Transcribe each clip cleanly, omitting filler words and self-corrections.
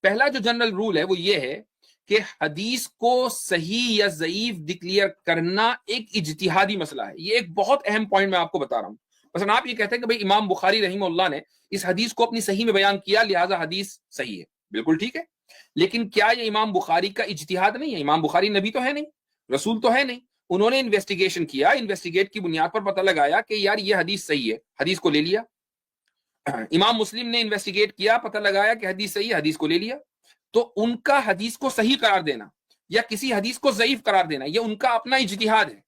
پہلا جو general rule ہے وہ یہ ہے کہ حدیث کو صحیح یا ضعیف ڈکلیئر کرنا ایک اجتہادی مسئلہ ہے. یہ ایک بہت اہم پوائنٹ میں آپ کو بتا رہا ہوں. مثلا آپ یہ کہتے ہیں کہ بھئی امام بخاری رحمہ اللہ نے اس حدیث کو اپنی صحیح میں بیان کیا لہذا حدیث صحیح ہے. بالکل ٹھیک ہے، لیکن کیا یہ امام بخاری کا اجتہاد نہیں ہے؟ امام بخاری نبی تو ہے نہیں، رسول تو ہے نہیں. انہوں نے انویسٹیگیشن کیا، انویسٹیگیٹ کی بنیاد پر پتہ لگایا کہ یار یہ حدیث صحیح ہے، حدیث کو لے لیا. امام مسلم نے انویسٹیگیٹ کیا، پتہ لگایا کہ حدیث صحیح ہے، حدیث کو لے لیا. تو ان کا حدیث کو صحیح قرار دینا یا کسی حدیث کو ضعیف قرار دینا یہ ان کا اپنا اجتہاد ہے.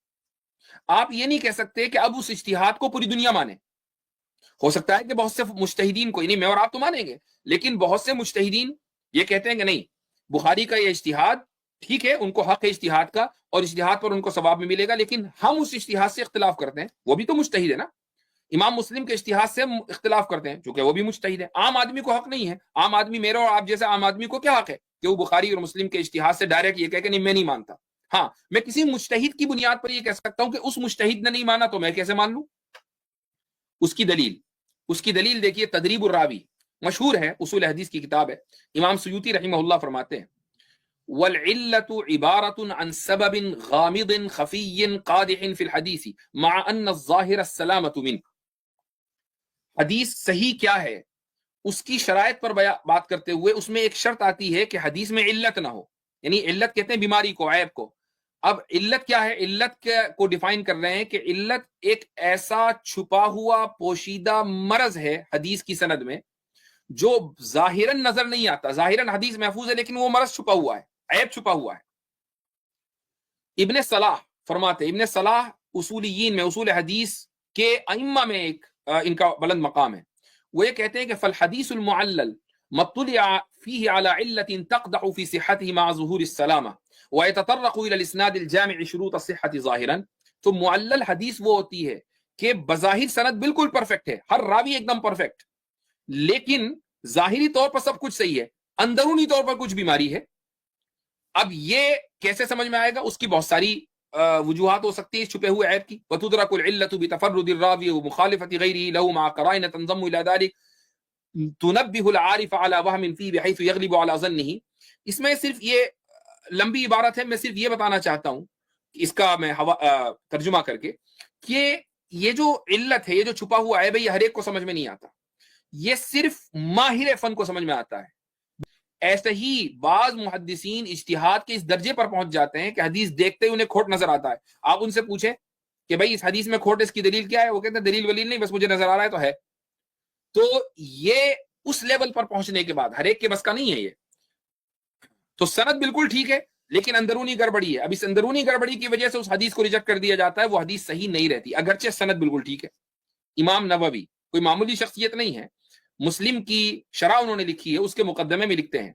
آپ یہ نہیں کہہ سکتے کہ اب اس اجتہاد کو پوری دنیا مانے. ہو سکتا ہے کہ بہت سے مجتہدین کو، یعنی میں اور آپ تو مانیں گے، لیکن بہت سے مجتہدین یہ کہتے ہیں کہ نہیں، بخاری کا یہ اجتہاد ٹھیک ہے، ان کو حق ہے اجتہاد کا اور اجتہاد پر ان کو ثواب میں ملے گا، لیکن ہم اس اجتہاد سے اختلاف کرتے ہیں. وہ بھی تو مجتہد ہے نا. امام مسلم کے اجتہاد سے اختلاف کرتے ہیں چونکہ وہ بھی مجتہد ہے. عام آدمی کو حق نہیں ہے. عام آدمی، میرا اور آپ جیسے عام آدمی کو کیا حق ہے کہ وہ بخاری اور مسلم کے اجتہاد سے ڈائریکٹ یہ کہے کہ نہیں میں نہیں مانتا. ہاں، میں کسی مجتہد کی بنیاد پر یہ کہہ سکتا ہوں کہ اس مجتہد نے نہیں مانا تو میں کیسے مان لوں. اس کی دلیل دیکھیے، تدریب الراوی مشہور ہے، اصول حدیث کی کتاب ہے. امام سیوطی رحمہ اللہ فرماتے ہیں وَالْعِلَّةُ عِبَارَةٌ عَنْ سَبَبٍ غَامِضٍ خَفِيٍّ قَادِحٍ فِي الْحَدِيثِ مَعَ أَنَّ الظَّاهِرَ السَّلَامَةُ مِنْهُ. حدیث صحیح کیا ہے اس کی شرائط پر بات کرتے ہوئے اس میں ایک شرط آتی ہے کہ حدیث میں علت نہ ہو. یعنی علت کہتے ہیں بیماری کو، عیب کو. اب علت کیا ہے؟ علت کو ڈیفائن کر رہے ہیں کہ علت ایک ایسا چھپا ہوا پوشیدہ مرض ہے حدیث کی سند میں جو ظاہراً نظر نہیں آتا. ظاہراً حدیث محفوظ ہے لیکن وہ مرض چھپا ہوا ہے، عیب چھپا ہوا ہے. ابن صلاح فرماتے، ابن صلاح اصولیین میں، اصول حدیث کے ائمہ میں ایک ان کا بلند مقام ہے. وہ یہ کہتے ہیں کہ فالحدیث المعلل مطلع فيه على علة تقدح في صحته مع ظهور السلامة ويتطرق الى الاسناد الجامع شروط الصحة ظاهرا. تو معلل حدیث وہ ہوتی ہے کہ بظاہر سند بالکل پرفیکٹ ہے، ہر راوی ایک دم پرفیکٹ، لیکن ظاہری طور پر سب کچھ صحیح ہے، اندرونی طور پر کچھ بیماری ہے. اب یہ کیسے سمجھ میں آئے گا؟ اس کی بہت ساری وجوہات ہو سکتی ہے چھپے ہوئے عیب کی. وتدرك العلة بتفرد الراوي ومخالفة غيره له مع قرائن تنضم الى ذلك تنبه العارف على وهم فيه بحيث يغلب على ظنه. اس میں صرف یہ لمبی عبارت ہے، میں صرف یہ بتانا چاہتا ہوں اس کا میں ترجمہ کر کے کہ یہ جو علت ہے، یہ جو چھپا ہوا عیب ہے، یہ ہر ایک کو سمجھ میں نہیں آتا، یہ صرف ماہر فن کو سمجھ میں آتا ہے. ایسے ہی بعض محدثین اجتہاد کے اس درجے پر پہنچ جاتے ہیں کہ حدیث دیکھتے ہی انہیں کھوٹ نظر آتا ہے. آپ ان سے پوچھیں کہ بھائی اس حدیث میں کھوٹ، اس کی دلیل کیا ہے؟ وہ کہتے ہیں دلیل ولیل نہیں، بس مجھے نظر آ رہا ہے تو ہے. تو یہ اس لیول پر پہنچنے کے بعد ہر ایک کے بس کا نہیں ہے یہ. تو سند بالکل ٹھیک ہے لیکن اندرونی گڑبڑی ہے. اب اس اندرونی گڑبڑی کی وجہ سے اس حدیث کو ریجیکٹ کر دیا جاتا ہے، وہ حدیث صحیح نہیں رہتی اگرچہ سند بالکل ٹھیک ہے. امام نووی کوئی معمولی شخصیت نہیں ہے، مسلم کی شرح انہوں نے لکھی ہے، اس کے مقدمے میں لکھتے ہیں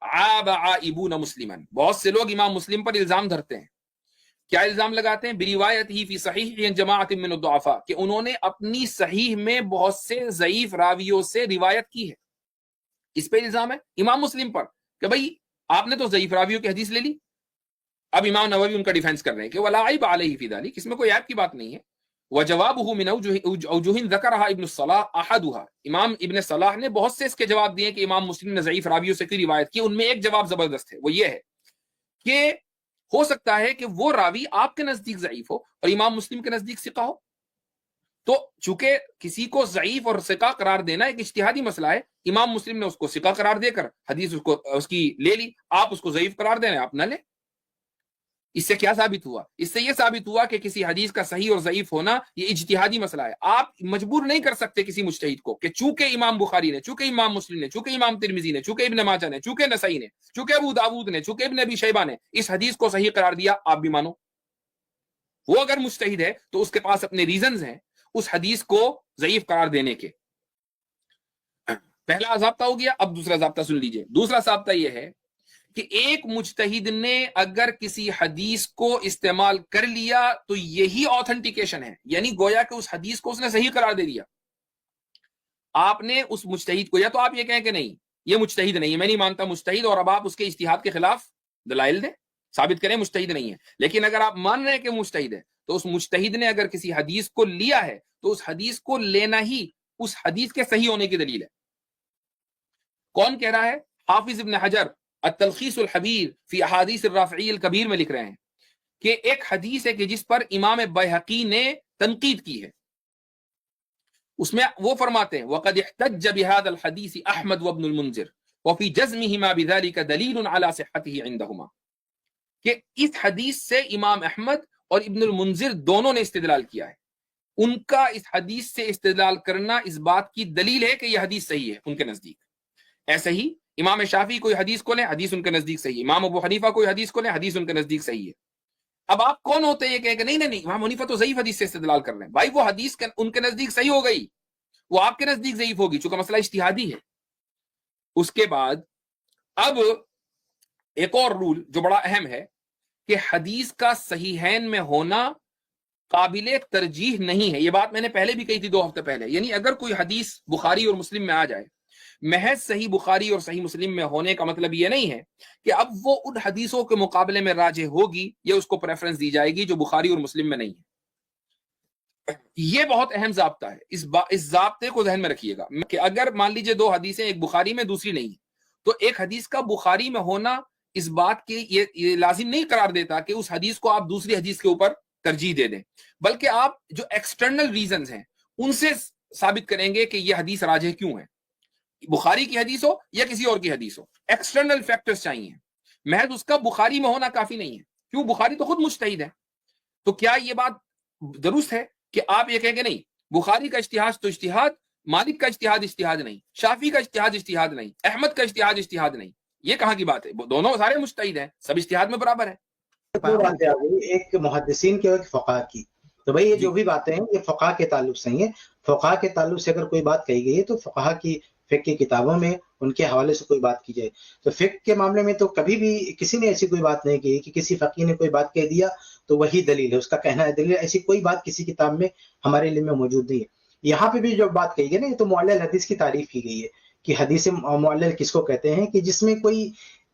عاب عائبون مسلما. بہت سے لوگ امام مسلم پر الزام دھرتے ہیں. کیا الزام لگاتے ہیں؟ بروایت ہی فی صحیح جماعت من الضعفاء، کہ انہوں نے اپنی صحیح میں بہت سے ضعیف راویوں سے روایت کی ہے. اس پہ الزام ہے امام مسلم پر کہ بھئی آپ نے تو ضعیف راویوں کی حدیث لے لی. اب امام نووی ان کا ڈیفینس کر رہے ہیں کہ ولا عیب علیہ فی ذلک، اس میں کوئی عیب کی بات نہیں ہے. وجوابہ من اوجہ ذکرها ابن الصلاح احدها، امام ابن صلاح نے بہت سے اس کے جواب دیے کہ امام مسلم نے ضعیف راویوں سے کی روایت کی. ان میں ایک جواب زبردست ہے، وہ یہ ہے کہ ہو سکتا ہے کہ وہ راوی آپ کے نزدیک ضعیف ہو اور امام مسلم کے نزدیک ثقہ ہو. تو چونکہ کسی کو ضعیف اور ثقہ قرار دینا ایک اجتہادی مسئلہ ہے، امام مسلم نے اس کو ثقہ قرار دے کر حدیث اس کی لے لی، آپ اس کو ضعیف قرار دیں آپ نہ لیں. اس سے کیا ثابت ہوا؟ اس سے یہ ثابت ہوا کہ کسی حدیث کا صحیح اور ضعیف ہونا یہ اجتہادی مسئلہ ہے. آپ مجبور نہیں کر سکتے کسی مجتہد کو کہ چونکہ امام بخاری نے، چونکہ امام مسلم نے، چونکہ امام ترمذی نے، چونکہ ابن ماجہ نے، چونکہ نسائی نے، چونکہ ابو داود نے، چونکہ ابن ابی شیبہ نے اس حدیث کو صحیح قرار دیا آپ بھی مانو. وہ اگر مجتہد ہے تو اس کے پاس اپنے ریزنز ہیں اس حدیث کو ضعیف قرار دینے کے. پہلا ضابطہ ہو گیا. اب دوسرا ضابطہ سن لیجئے. دوسرا ضابطہ یہ ہے کہ ایک مجتہد نے اگر کسی حدیث کو استعمال کر لیا تو یہی آتھنٹیکیشن ہے، یعنی گویا کہ اس حدیث کو اس نے صحیح قرار دے دیا. آپ نے اس مجتہد کو، یا تو آپ یہ کہیں کہ نہیں یہ مجتہد نہیں ہے، میں نہیں مانتا مجتہد، اور اب آپ اس کے اجتہاد کے خلاف دلائل دیں، ثابت کریں مجتہد نہیں ہے. لیکن اگر آپ مان رہے ہیں کہ مجتہد ہے تو اس مجتہد نے اگر کسی حدیث کو لیا ہے تو اس حدیث کو لینا ہی اس حدیث کے صحیح ہونے کی دلیل ہے. کون کہہ رہا ہے؟ حافظ ابن حجر التلخیص الحبیر فی احادیث الرافعی الکبیر میں لکھ رہے ہیں کہ ایک حدیث ہے کہ جس پر امام بیہقی نے تنقید کی ہے، اس میں وہ فرماتے ہیں وقد احتج بهذا الحديث احمد وابن المنذر وفي جزمهما بذلك دلیل على صحته عندهما، کہ اس حدیث سے امام احمد اور ابن المنذر دونوں نے استدلال کیا ہے، ان کا اس حدیث سے استدلال کرنا اس بات کی دلیل ہے کہ یہ حدیث صحیح ہے ان کے نزدیک۔ ایسے ہی امام شافعی کوئی حدیث کو لیں، حدیث ان کے نزدیک صحیح ہے، امام ابو حنیفہ کوئی حدیث کو لیں، حدیث ان کے نزدیک صحیح ہے۔ اب آپ کون ہوتے ہیں کہ نہیں امام حنیفہ تو ضعیف حدیث سے استدلال کر رہے ہیں، بھائی وہ حدیث ان کے نزدیک صحیح ہو گئی، وہ آپ کے نزدیک ضعیف ہوگی، چونکہ مسئلہ اجتہادی ہے۔ اس کے بعد اب ایک اور رول جو بڑا اہم ہے کہ حدیث کا صحیحین میں ہونا قابل ترجیح نہیں ہے، یہ بات میں نے پہلے بھی کہی تھی 2 ہفتے پہلے، یعنی اگر کوئی حدیث بخاری اور مسلم میں آ جائے، محض صحیح بخاری اور صحیح مسلم میں ہونے کا مطلب یہ نہیں ہے کہ اب وہ ان حدیثوں کے مقابلے میں راجح ہوگی یا اس کو پریفرنس دی جائے گی جو بخاری اور مسلم میں نہیں ہے۔ یہ بہت اہم ضابطہ ہے، اس ضابطے کو ذہن میں رکھیے گا کہ اگر مان لیجئے 2 حدیثیں، ایک بخاری میں دوسری نہیں، تو ایک حدیث کا بخاری میں ہونا اس بات کے یہ لازم نہیں قرار دیتا کہ اس حدیث کو آپ دوسری حدیث کے اوپر ترجیح دے دیں، بلکہ آپ جو ایکسٹرنل ریزنز ہیں ان سے ثابت کریں گے کہ یہ حدیث راجح کیوں ہے، بخاری کی حدیث ہو یا کسی اور کی حدیث ہو، ایکسٹرنل فیکٹرز چاہیے، محض اس کا بخاری میں ہونا کافی نہیں ہے، کیوں؟ بخاری تو خود مجتہد ہے۔ تو کیا یہ بات درست ہے کہ آپ یہ کہیں گے نہیں بخاری کا اجتہاد تو اجتہاد، مالک کا اجتہاد اجتہاد نہیں، شافعی کا اجتہاد اجتہاد نہیں، احمد کا اجتہاد اجتہاد نہیں؟ یہ کہاں کی بات ہے؟ دونوں سارے مجتہد ہیں، سب اجتہاد میں برابر ہیں۔ دو باتیں آ گئی، ایک محدثین کی اور ایک فقہاء کی۔ تو بھائی یہ جو بھی باتیں ہیں یہ فقہاء کے تعلق سے ہیں، فقہاء کے تعلق سے اگر کوئی بات کہی گئی ہے تو فقہاء کی فقہ کی کتابوں میں ان کے حوالے سے کوئی بات کی جائے۔ تو فقہ کے معاملے میں تو کبھی بھی کسی نے ایسی کوئی بات نہیں کی کہ کسی فقیہ نے کوئی بات کہہ دیا تو وہی دلیل ہے، اس کا کہنا ہے دلیل، ایسی کوئی بات کسی کتاب میں ہمارے علم میں موجود نہیں ہے۔ یہاں پہ بھی جو بات کہی گئی نا، یہ تو معلل حدیث کی تعریف کی گئی ہے کہ حدیث معلل کس کو کہتے ہیں، کہ جس میں کوئی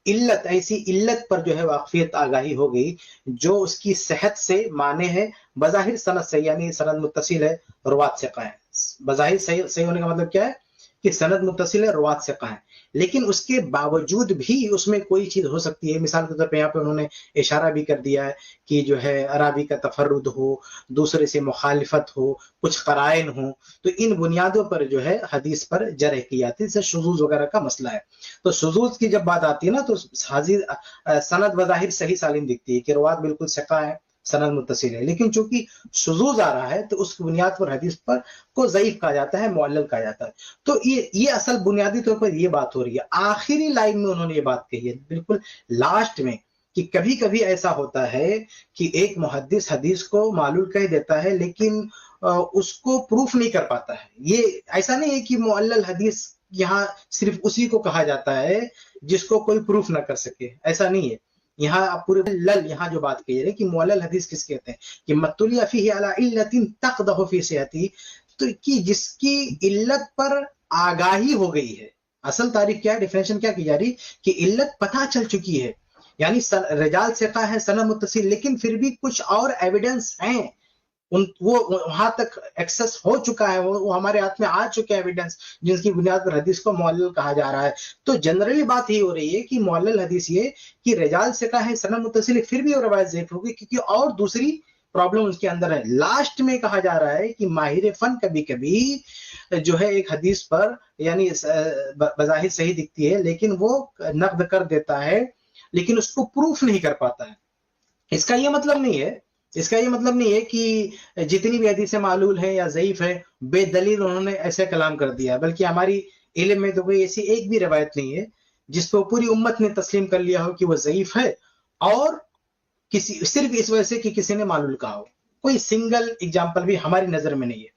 علت، ایسی علت پر جو ہے واقفیت آگاہی ہو گئی جو اس کی صحت سے مانے ہے، بظاہر سند سے، یعنی سند متصل ہے، روات ثقہ ہے۔ بظاہر صحیح ہونے کا مطلب کیا ہے کہ سند متصل ہے، روات ثقہ ہے، لیکن اس کے باوجود بھی اس میں کوئی چیز ہو سکتی ہے۔ مثال کے طور پہ یہاں پہ انہوں نے اشارہ بھی کر دیا ہے کہ جو ہے عربی کا تفرد ہو، دوسرے سے مخالفت ہو، کچھ قرائن ہو، تو ان بنیادوں پر جو ہے حدیث پر جرح کی جاتی ہے، جیسے شذوذ وغیرہ کا مسئلہ ہے۔ تو شذوذ کی جب بات آتی ہے نا تو سند بظاہر صحیح سالم دکھتی ہے کہ روات بالکل ثقہ ہے، سند متصل ہے، لیکن چونکہ شذوذ آ رہا ہے تو اس کی بنیاد پر حدیث پر کو ضعیف کہا جاتا ہے، معلل کہا جاتا ہے۔ تو یہ اصل بنیادی طور پر یہ بات ہو رہی ہے۔ آخری لائن میں انہوں نے یہ بات کہی ہے، بالکل لاسٹ میں، کہ کبھی کبھی ایسا ہوتا ہے کہ ایک محدث حدیث کو معلول کہہ دیتا ہے لیکن اس کو پروف نہیں کر پاتا ہے۔ یہ ایسا نہیں ہے کہ معلل حدیث یہاں صرف اسی کو کہا جاتا ہے جس کو کوئی پروف نہ کر سکے، ایسا نہیں ہے۔ یہاں آپ پورے یہاں جو بات کہی ہے کہ معلل حدیث کس کہتے ہیں کہ مطلع فیہ علی علت تقدح فی صحتہ، تو کہ جس کی علت پر آگاہی ہو گئی ہے۔ اصل تعریف کیا ہے، ڈیفینیشن کیا کی جا رہی کہ علت پتہ چل چکی ہے، یعنی رجال ثقہ ہے، سند متصل، لیکن پھر بھی کچھ اور ایویڈنس ہیں، وہ وہاں تک ایکسس ہو چکا ہے، وہ ہمارے ہاتھ میں آ چکے ایویڈنس جن کی بنیاد پر حدیث کو معلل کہا جا رہا ہے۔ تو جنرلی بات یہ ہو رہی ہے کہ معلل حدیث یہ کہ رجال ثقہ ہے، سند متصل ہے، پھر بھی وہ روایت ضعیف ہوگی کیونکہ اور دوسری پرابلم اس کے اندر ہے۔ لاسٹ میں کہا جا رہا ہے کہ ماہر فن کبھی کبھی جو ہے ایک حدیث پر یعنی بظاہر صحیح دکھتی ہے لیکن وہ نقد کر دیتا ہے، لیکن اس کو پروف نہیں کر پاتا ہے۔ اس کا یہ مطلب نہیں ہے کہ جتنی بھی حدیثیں معلول ہیں یا ضعیف ہیں بے دلیل انہوں نے ایسے کلام کر دیا، بلکہ ہماری علم میں تو کوئی ایسی ایک بھی روایت نہیں ہے جس کو پوری امت نے تسلیم کر لیا ہو کہ وہ ضعیف ہے، اور صرف اس وجہ سے کہ کسی نے معلول کہا ہو۔ کوئی سنگل اگزامپل بھی ہماری نظر میں نہیں ہے،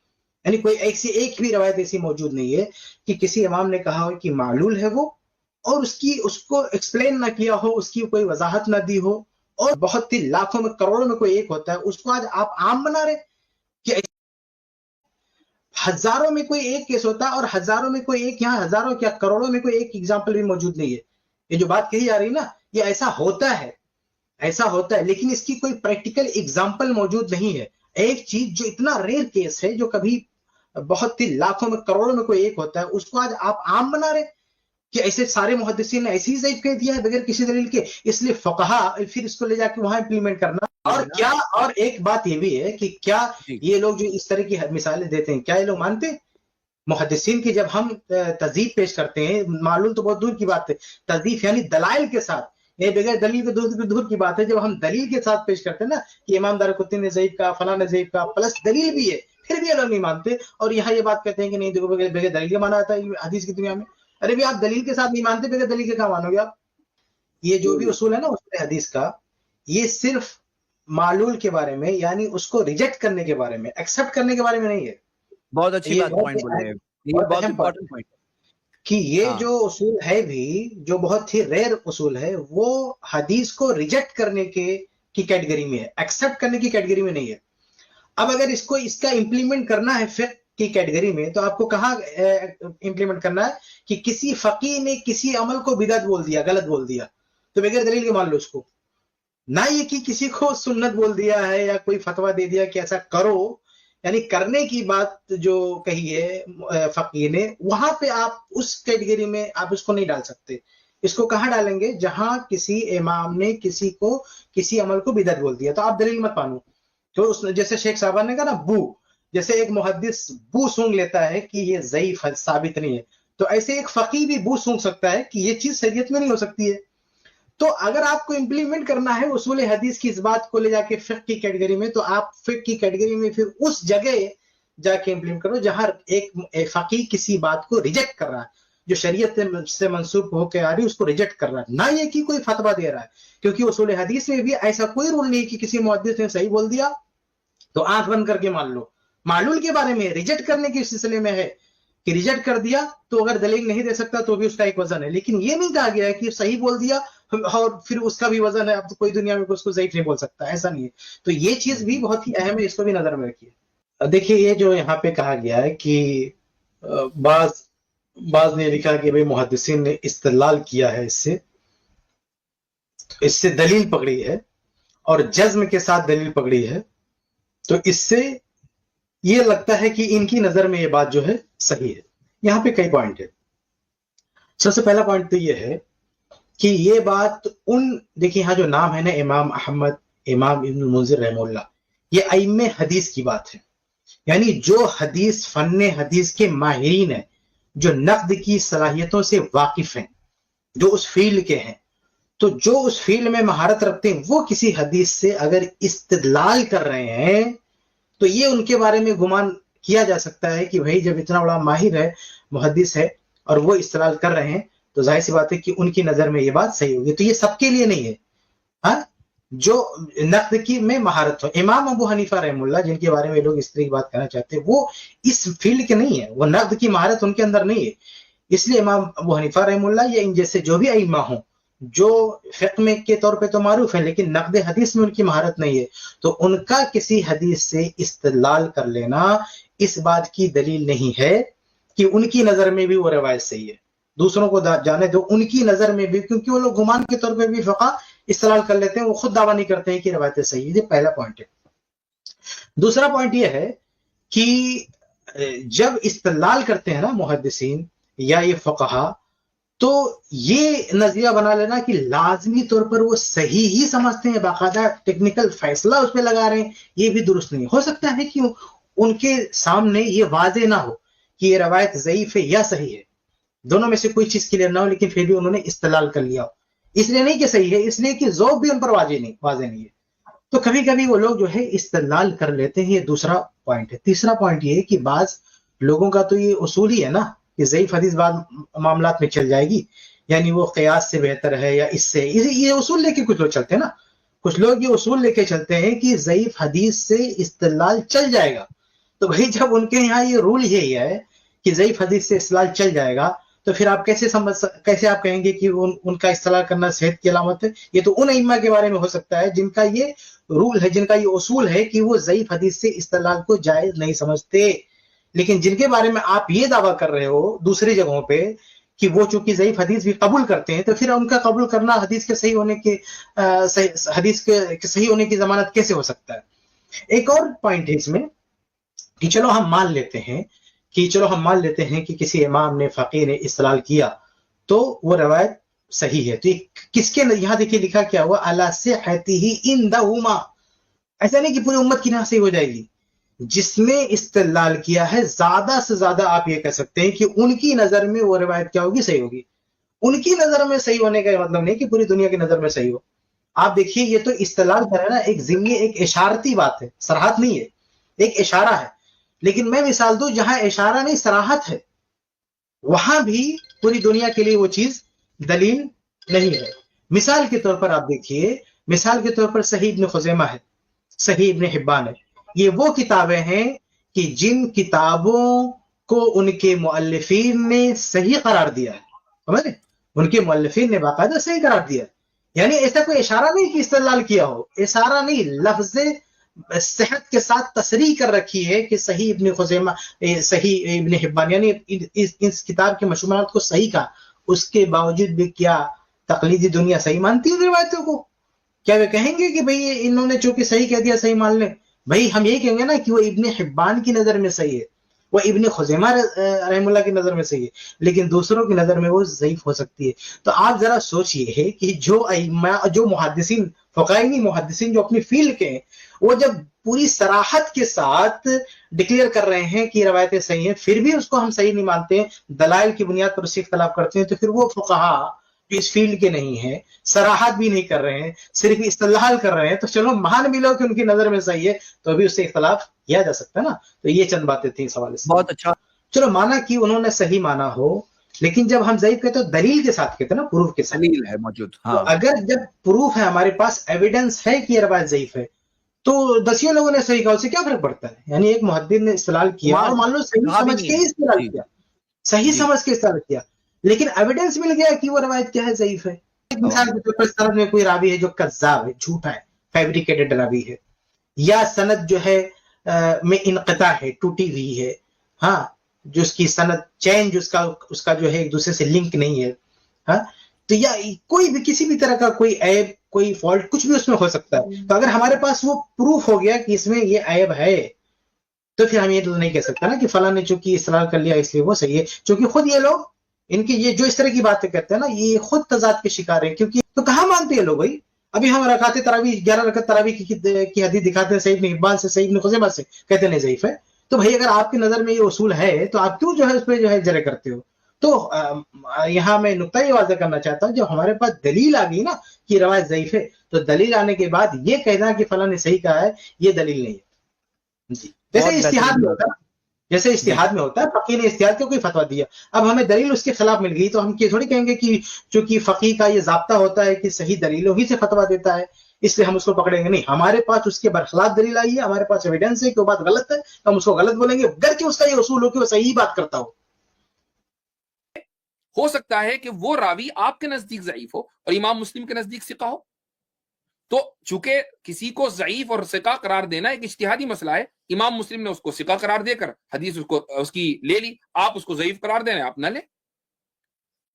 یعنی کوئی ایک بھی روایت ایسی موجود نہیں ہے کہ کسی امام نے کہا ہو کہ معلول ہے وہ، اور اس کو ایکسپلین نہ کیا ہو، اس کی کوئی وضاحت نہ دی ہو، اور بہت ہی لاکھوں میں کروڑوں میں کوئی ایک ہوتا ہے، اس کو آج آپ عام بنا رہے کہ ہزاروں میں کوئی ایک کیس ہوتا ہے، اور ہزاروں میں کوئی ایک، یہاں ہزاروں کیا کروڑوں میں کوئی ایک ایگزامپل بھی موجود نہیں ہے۔ یہ جو بات کہی جا رہی نا، یہ ایسا ہوتا ہے لیکن اس کی کوئی پریکٹیکل ایگزامپل موجود نہیں ہے۔ ایک چیز جو اتنا ریئر کیس ہے، جو کبھی بہت ہی لاکھوں میں کروڑوں میں کوئی ایک ہوتا ہے، اس کو آج آپ عام بنا رہے کہ ایسے سارے محدثین نے ایسے ہی ضعیف کہہ دیا ہے بغیر کسی دلیل کے، اس لیے فقہا پھر اس کو لے جا کے وہاں امپلیمنٹ کرنا. اور ایک بات یہ بھی ہے کہ کیا یہ لوگ جو اس طرح کی مثالیں دیتے ہیں کیا یہ لوگ مانتے ہیں محدثین کی؟ جب ہم تذیف پیش کرتے ہیں، معلوم تو بہت دور کی بات ہے، تذیف یعنی دلائل کے ساتھ، یہ بغیر دلیل کے دور کی بات ہے. جب ہم دلیل کے ساتھ پیش کرتے ہیں نا کہ امام دارقطنی نے ضعیف کہا، فلاں نے ضعیف کہا، پلس دلیل بھی ہے، پھر بھی یہ لوگ نہیں مانتے اور یہاں یہ بات کہتے ہیں کہ نہیں دیکھو بغیر دلیل کے مانا جاتا ہے حدیث کی دنیا میں. ارے بھی آپ دلیل کے ساتھ نہیں مانتے، بغیر دلیل کے کہاں مانو گے آپ؟ یہ جو بھی اصول ہے نا اصول حدیث کا، یہ صرف معلول کے بارے میں، یعنی اس کو ریجیکٹ کرنے کے بارے میں، ایکسپٹ کرنے کے بارے میں نہیں ہے. بہت اچھی بات پوائنٹ بولے، یہ بہت امپورٹنٹ پوائنٹ کہ یہ جو اصول ہے بھی جو بہت ہی ریئر اصول ہے، وہ حدیث کو ریجیکٹ کرنے کی کیٹیگری میں ہے، ایکسپٹ کرنے کی کیٹیگری میں نہیں ہے. اب اگر اس کا امپلیمنٹ کرنا ہے فقہ کی کیٹیگری میں، تو آپ کو کہاں امپلیمنٹ کرنا ہے کہ کسی فقیہ نے کسی عمل کو بدعت بول دیا، غلط بول دیا، تو بغیر دلیل کے مان لو اس کو. نہ یہ کہ کسی کو سنت بول دیا ہے یا کوئی فتویٰ دے دیا کہ ایسا کرو، یعنی کرنے کی بات جو کہی ہے فقیہ نے، وہاں پہ آپ اس کیٹیگری میں آپ اس کو نہیں ڈال سکتے. اس کو کہاں ڈالیں گے؟ جہاں کسی امام نے کسی عمل کو بدعت بول دیا، تو آپ دلیل مت مانو. تو جیسے شیخ صاحبان نے کہا نا بو، جیسے ایک محدث بو سونگ لیتا ہے کہ یہ ضعیف ہے، ثابت نہیں ہے، تو ایسے ایک فقیہ بھی بو سونگ سکتا ہے کہ یہ چیز شریعت میں نہیں ہو سکتی ہے. تو اگر آپ کو امپلیمنٹ کرنا ہے اصول حدیث کی اس بات کو لے جا کے فقہ کی کیٹیگری میں، تو آپ فقہ کی کیٹیگری میں پھر اس جگہ جا کے امپلیمنٹ کرو جہاں ایک فقیہ کسی بات کو ریجیکٹ کر رہا ہے، جو شریعت سے منسوب ہو کے آ رہی ہے اس کو ریجیکٹ کر رہا ہے، نہ یہ کہ کوئی فتویٰ دے رہا ہے. کیونکہ اصول حدیث میں بھی ایسا کوئی رول نہیں کہ کسی محدث نے صحیح بول دیا تو آنکھ بند کر کے مان لو. معلول کے بارے میں ریجیکٹ کرنے کے سلسلے میں ہے کہ ریجیکٹ کر دیا تو اگر دلیل نہیں دے سکتا تو بھی اس کا ایک وزن ہے، لیکن یہ نہیں کہا گیا ہے کہ صحیح بول دیا اور پھر اس کا بھی وزن ہے، اب تو کوئی دنیا میں اس کو ضعیف نہیں بول سکتا، ایسا نہیں ہے. تو یہ چیز بھی بہت ہی اہم ہے، اس کو بھی نظر میں رکھیے. دیکھیے یہ جو یہاں پہ کہا گیا ہے کہ بعض نے لکھا کہ بھئی محدثین نے استدلال کیا ہے، اس سے دلیل پکڑی ہے اور جزم کے ساتھ دلیل پکڑی ہے، تو اس سے یہ لگتا ہے کہ ان کی نظر میں یہ بات جو ہے صحیح ہے. یہاں پہ کئی پوائنٹ ہے. سب سے پہلا پوائنٹ تو یہ ہے کہ یہ بات دیکھیں یہاں جو نام ہے نا امام احمد، امام ابن المنذر رحمہ اللہ، یہ ائمہ حدیث کی بات ہے. یعنی جو فن حدیث کے ماہرین ہیں، جو نقد کی صلاحیتوں سے واقف ہیں، جو اس فیلڈ کے ہیں، تو جو اس فیلڈ میں مہارت رکھتے ہیں، وہ کسی حدیث سے اگر استدلال کر رہے ہیں تو یہ ان کے بارے میں گمان کیا جا سکتا ہے کہ بھائی جب اتنا بڑا ماہر ہے، محدث ہے، اور وہ استدلال کر رہے ہیں تو ظاہر سی بات ہے کہ ان کی نظر میں یہ بات صحیح ہوگی. تو یہ سب کے لیے نہیں ہے، ہاں جو نقد کی میں مہارت ہو. امام ابو حنیفہ رحم اللہ، جن کے بارے میں لوگ اس طرح کی بات کہنا چاہتے ہیں، وہ اس فیلڈ کے نہیں ہیں، وہ نقد کی مہارت ان کے اندر نہیں ہے. اس لیے امام ابو حنیفہ رحم اللہ یا ان جیسے جو بھی ائمہ ہوں، جو فقہ میں کے طور پہ تو معروف ہیں لیکن نقد حدیث میں ان کی مہارت نہیں ہے، تو ان کا کسی حدیث سے استدلال کر لینا اس بات کی دلیل نہیں ہے کہ ان کی نظر میں بھی وہ روایت صحیح ہے. دوسروں کو جانے دو، ان کی نظر میں بھی، کیونکہ وہ لوگ گمان کے طور پہ بھی فقہ استدلال کر لیتے ہیں، وہ خود دعویٰ نہیں کرتے ہیں کہ روایتیں صحیح ہے. یہ پہلا پوائنٹ ہے. دوسرا پوائنٹ یہ ہے کہ جب استدلال کرتے ہیں نا محدثین یا یہ فقہا، تو یہ نظریہ بنا لینا کہ لازمی طور پر وہ صحیح ہی سمجھتے ہیں، باقاعدہ ٹیکنیکل فیصلہ اس پہ لگا رہے ہیں، یہ بھی درست نہیں. ہو سکتا ہے کہ ان کے سامنے یہ واضح نہ ہو کہ یہ روایت ضعیف ہے یا صحیح ہے، دونوں میں سے کوئی چیز کلیئر نہ ہو، لیکن پھر بھی انہوں نے استدلال کر لیا ہو. اس لیے نہیں کہ صحیح ہے، اس لیے کہ ذوق بھی ان پر واضح نہیں ہے. تو کبھی کبھی وہ لوگ جو ہے استدلال کر لیتے ہیں. یہ دوسرا پوائنٹ ہے. تیسرا پوائنٹ یہ ہے کہ بعض لوگوں کا تو یہ اصول ہی ہے نا کہ ضعیف حدیث بعض معاملات میں چل جائے گی، یعنی وہ قیاس سے بہتر ہے یا اس سے، یہ اصول لے کے کچھ لوگ چلتے ہیں نا. کچھ لوگ یہ اصول لے کے چلتے ہیں کہ ضعیف حدیث سے استدلال چل جائے گا. تو بھائی جب ان کے یہاں یہ رول یہی ہے کہ ضعیف حدیث سے استدلال چل جائے گا، تو پھر آپ کیسے آپ کہیں گے کہ ان کا استدلال کرنا صحت کی علامت ہے؟ یہ تو ان ائمہ کے بارے میں ہو سکتا ہے جن کا یہ رول ہے، جن کا یہ اصول ہے کہ وہ ضعیف حدیث سے استدلال کو جائز نہیں سمجھتے. لیکن جن کے بارے میں آپ یہ دعویٰ کر رہے ہو دوسری جگہوں پہ کہ وہ چونکہ ضعیف حدیث بھی قبول کرتے ہیں، تو پھر ان کا قبول کرنا حدیث کے صحیح ہونے کی ضمانت کیسے ہو سکتا ہے؟ ایک اور پوائنٹ ہے اس میں کہ چلو ہم مان لیتے ہیں کہ کسی امام نے، فقیہ نے استدلال کیا، تو وہ روایت صحیح ہے. تو یہ کس کے یہاں دیکھیے لکھا کیا ہوا, علی صحتہ عندہما, ایسا نہیں کہ پوری امت کی نہ صحیح ہو جائے گی. جس نے استدلال کیا ہے زیادہ سے زیادہ آپ یہ کہہ سکتے ہیں کہ ان کی نظر میں وہ روایت کیا ہوگی, صحیح ہوگی. ان کی نظر میں صحیح ہونے کا مطلب نہیں کہ پوری دنیا کی نظر میں صحیح ہو. آپ دیکھیے یہ تو استدلال کر رہے ہیں نا, ایک ضمنی ایک اشارتی بات ہے, صراحت نہیں ہے, ایک اشارہ ہے. لیکن میں مثال دوں جہاں اشارہ نہیں صراحت ہے, وہاں بھی پوری دنیا کے لیے وہ چیز دلیل نہیں ہے. مثال کے طور پر آپ دیکھیے, مثال کے طور پر صحیح ابن خزیمہ ہے, صحیح ابن حبان ہے. یہ وہ کتابیں ہیں کہ جن کتابوں کو ان کے مؤلفین نے صحیح قرار دیا ہے, سمجھ رہے, ان کے مؤلفین نے باقاعدہ صحیح قرار دیا ہے. یعنی ایسا کوئی اشارہ نہیں کہ استدلال کیا ہو, اشارہ نہیں, لفظ صحت کے ساتھ تصریح کر رکھی ہے کہ صحیح ابن خزیمہ, صحیح ابن حبان, یعنی اس کتاب کے مشمولات کو صحیح کہا. اس کے باوجود بھی کیا تقلیدی دنیا صحیح مانتی ہے روایتوں کو؟ کیا وہ کہیں گے کہ بھئی انہوں نے چونکہ صحیح کہہ دیا صحیح مان لیں؟ بھئی ہم یہی کہیں گے نا کہ وہ ابن حبان کی نظر میں صحیح ہے, وہ ابن خزیمہ رحم اللہ کی نظر میں صحیح ہے, لیکن دوسروں کی نظر میں وہ ضعیف ہو سکتی ہے. تو آپ ذرا سوچئے کہ جو محدثین, فقاہی محدثین جو اپنی فیلڈ کے ہیں, وہ جب پوری صراحت کے ساتھ ڈکلیئر کر رہے ہیں کہ روایتیں صحیح ہیں, پھر بھی اس کو ہم صحیح نہیں مانتے ہیں, دلائل کی بنیاد پر اس سے اختلاف کرتے ہیں, تو پھر وہ فقہا جو اس فیلڈ کے نہیں ہیں, صراحت بھی نہیں کر رہے ہیں, صرف استدلال کر رہے ہیں, تو چلو مان بھی لو کہ ان کی نظر میں صحیح ہے, تو ابھی اس سے اختلاف کیا جا سکتا ہے نا. تو یہ چند باتیں تھیں اس حوالے سے. بہت اچھا. چلو مانا کہ انہوں نے صحیح مانا ہو, لیکن جب ہم ضعیف کہتے ہیں دلیل کے ساتھ کہتے ہیں نا, پروف کے ساتھ. دلیل ہے موجود. تو اگر جب پروف ہے, ہمارے پاس ایویڈنس ہے کہ یہ روایت ضعیف ہے, تو دسیوں لوگوں نے صحیح کہا, اس سے کیا فرق پڑتا ہے؟ یعنی ایک محدث نے استدلال کیا اور مان لو صحیح سمجھ کے ہی استدلال کیا, صحیح سمجھ کے استدلال کیا, لیکن ایویڈنس مل گیا کہ وہ روایت کیا ہے, ضعیف ہے. مثال کے طور پر سند میں کوئی راوی ہے جو کذاب ہے, جھوٹا ہے, فیبریکیٹڈ راوی ہے, یا سند جو ہے میں انقطاع ہے, ٹوٹی ہوئی ہے, ہاں, جو اس کی سند چین جو اس کا جو ہے ایک دوسرے سے لنک نہیں ہے, ہاں, تو یا کوئی بھی کسی بھی طرح کا کوئی عیب, کوئی فالٹ, کچھ بھی اس میں ہو سکتا ہے. تو اگر ہمارے پاس وہ پروف ہو گیا کہ اس میں یہ عیب ہے, تو پھر ہم یہ تو نہیں کہہ سکتا نا کہ فلاں نے چونکہ اصرار کر لیا اس لیے وہ صحیح ہے, چونکہ خود یہ لوگ ان کی یہ جو اس طرح کی باتیں کہتے ہیں نا, یہ خود تضاد کے شکار ہیں. کیونکہ تو کہاں مانتے ہیں لوگ بھائی؟ ابھی ہم رکعت تراویح 11 رکعت تراویح کی حدیث دکھاتے ہیں صحیح ابن حبان سے, صحیح ابن خزیمہ سے, کہتے ہیں ضعیف ہے. تو بھائی اگر آپ کی نظر میں یہ اصول ہے تو آپ کیوں جو ہے اس پہ جو ہے جرے کرتے ہو؟ تو یہاں میں نقطہ یہ واضح کرنا چاہتا ہوں, جب ہمارے پاس دلیل آ گئی نا کہ روایت ضعیف ہے, تو دلیل آنے کے بعد یہ کہنا کہ فلاں نے صحیح کہا ہے, یہ دلیل نہیں ہے. جی, جیسے اجتہاد میں ہوتا ہے, جیسے اجتہاد میں ہوتا ہے, فقیہ نے اجتہاد کا کوئی فتویٰ دیا, اب ہمیں دلیل اس کے خلاف مل گئی, تو ہم یہ تھوڑی کہیں گے کہ چونکہ فقیہ کا یہ ضابطہ ہوتا ہے کہ صحیح دلیلوں ہی سے فتویٰ دیتا ہے, اس لیے ہم اس کو پکڑیں گے. نہیں, ہمارے پاس اس کے برخلاف دلیل آئی ہے, ہمارے پاس ایویڈنس ہے کہ وہ بات غلط ہے, تو ہم اس کو غلط بولیں گے, گرچہ اس کا یہ اصول ہو کہ وہ صحیح بات کرتا ہو سکتا ہے کہ وہ راوی آپ کے نزدیک ضعیف ہو اور امام مسلم کے نزدیک ثقہ ہو. تو چونکہ کسی کو ضعیف اور ثقہ قرار دینا ایک اجتہادی مسئلہ ہے, امام مسلم نے اس کو ثقہ قرار دے کر حدیث اس کی لے لی, آپ اس کو ضعیف قرار دیں, آپ نہ لیں.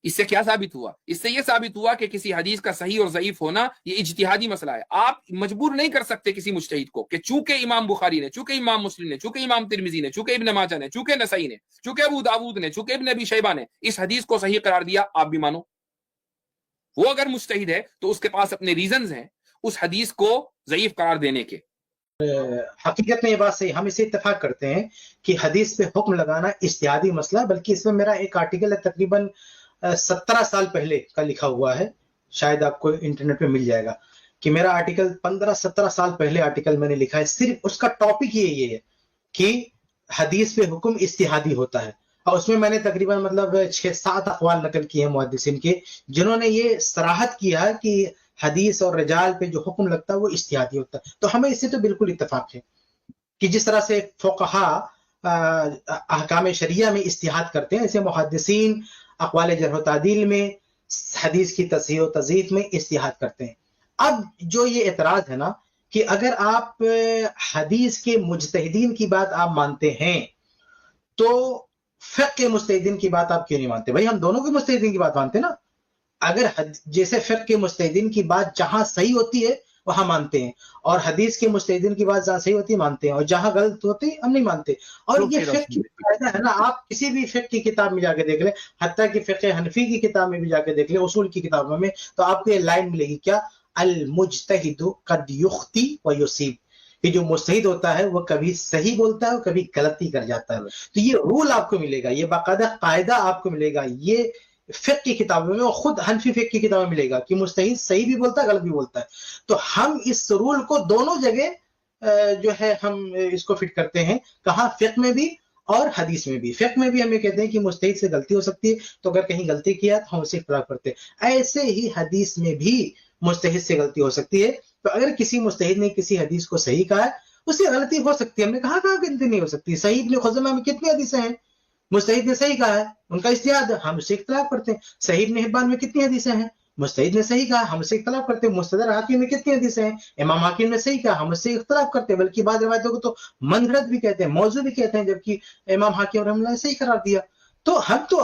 اس سے کیا ثابت ہوا؟ اس سے یہ ثابت ہوا کہ کسی حدیث کا صحیح اور ضعیف ہونا یہ اجتہادی مسئلہ ہے. آپ مجبور نہیں کر سکتے کسی مجتہد کو کہ چونکہ امام بخاری نے, چونکہ امام مسلم نے, چونکہ امام ترمذی نے, چونکہ ابن ماجہ نے, چونکہ نسائی نے, چونکہ ابو داؤد نے, چونکہ ابن ابی شیبہ نے اس حدیث کو صحیح قرار دیا, آپ بھی مانو. وہ اگر مجتہد ہے تو اس کے پاس اپنے ریزنز ہیں اس حدیث کو ضعیف قرار دینے کے. حقیقت میں یہ بات صحیح, ہم اسے اتفاق کرتے ہیں کہ حدیث پہ حکم لگانا اجتہادی مسئلہ, بلکہ اس میں میرا ایک آرٹیکل ہے تقریباً 17 سال پہلے کا لکھا ہوا ہے, شاید آپ کو انٹرنیٹ پہ مل جائے گا, کہ میرا آرٹیکل 15-17 سال پہلے آرٹیکل میں نے لکھا ہے, صرف اس کا ٹاپک یہ ہے کہ حدیث پہ حکم اجتہادی ہوتا ہے. اور اس میں میں نے تقریباً 6-7 اقوال نقل کیے ہیں محدثین کے, جنہوں نے یہ صراحت کیا کہ حدیث اور رجال پہ جو حکم لگتا ہے وہ اجتہادی ہوتا ہے. تو ہمیں اس سے تو بالکل اتفاق ہے کہ جس طرح سے فقہا احکام شریعہ میں اجتہاد کرتے ہیں, ایسے محدثین اقوال جرح و تعدیل میں, حدیث کی تصحیح و تضعیف میں اجتہاد کرتے ہیں. اب جو یہ اعتراض ہے نا کہ اگر آپ حدیث کے مجتہدین کی بات آپ مانتے ہیں تو فقہ کے مجتہدین کی بات آپ کیوں نہیں مانتے؟ بھائی ہم دونوں کے مجتہدین کی بات مانتے ہیں نا. اگر جیسے فقہ کے مجتہدین کی بات جہاں صحیح ہوتی ہے وہاں مانتے ہیں، اور حدیث کے مجتہدین کی بات جہاں صحیح ہوتی ہے مانتے ہیں، اور جہاں غلط ہوتی ہم نہیں مانتے. اور یہ فقہ کی قاعدہ ہے نا، آپ کسی بھی فقہ کی کتاب میں جا کے دیکھ لیں، حتیٰ کہ فقہ حنفی کی کتاب میں بھی جا کے دیکھ لیں، اصول کی کتابوں میں، تو آپ کو یہ لائن ملے گی کیا؟ المجتہد قد یخطی و یصیب، کہ جو مجتہد ہوتا ہے وہ کبھی صحیح بولتا ہے اور کبھی غلطی کر جاتا ہے. تو یہ رول آپ کو ملے گا، یہ باقاعدہ قاعدہ آپ کو ملے گا، یہ فقہ کی کتابوں میں، اور خود حنفی فقہ کی کتابوں میں ملے گا کہ مجتہد صحیح بھی بولتا ہے غلط بھی بولتا ہے. تو ہم اس رول کو دونوں جگہ جو ہے ہم اس کو فٹ کرتے ہیں، کہاں؟ فقہ میں بھی اور حدیث میں بھی. فقہ میں بھی ہمیں کہتے ہیں کہ مجتہد سے غلطی ہو سکتی ہے، تو اگر کہیں غلطی کیا تو ہم اسے اختلاف کرتے ہیں. ایسے ہی حدیث میں بھی مجتہد سے غلطی ہو سکتی ہے. تو اگر کسی مجتہد نے کسی حدیث کو صحیح کہا ہے، اس سے غلطی ہو سکتی ہے. ہم نے کہا غلطی نہیں ہو سکتی. صحیح ابن خزیمہ میں کتنی حدیثیں ہیں، مجتہد نے صحیح کہا ہے، ان کا اجتہاد ہے، ہم اسے اختلاف کرتے ہیں. صحیح ابن حبان میں کتنی حدیثیں ہیں، مجتہد نے صحیح کہا، ہم اسے اختلاف کرتے ہیں. مستدرک حاکم میں کتنی حدیثیں ہیں، امام حاکم نے صحیح کہا، ہم اس سے اختلاف کرتے ہیں. بلکہ بعض روایتوں کو تو منگڑت بھی کہتے ہیں، موضوع بھی کہتے ہیں، جبکہ امام حاکم رحمۃ اللہ نے صحیح قرار دیا. تو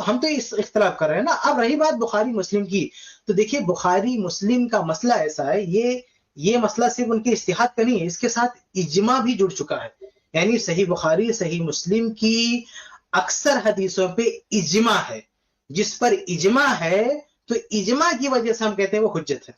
ہم تو اس اختلاف کر رہے ہیں نا. اب رہی بات بخاری مسلم کی، تو دیکھیے بخاری مسلم کا مسئلہ ایسا ہے، یہ مسئلہ صرف ان کے اجتہاد کا نہیں ہے، اس کے ساتھ اجماع بھی جڑ چکا ہے. یعنی صحیح بخاری صحیح مسلم کی اکثر حدیثوں پہ اجماع ہے. جس پر اجماع ہے تو اجماع کی وجہ سے ہم کہتے ہیں وہ حجت ہے.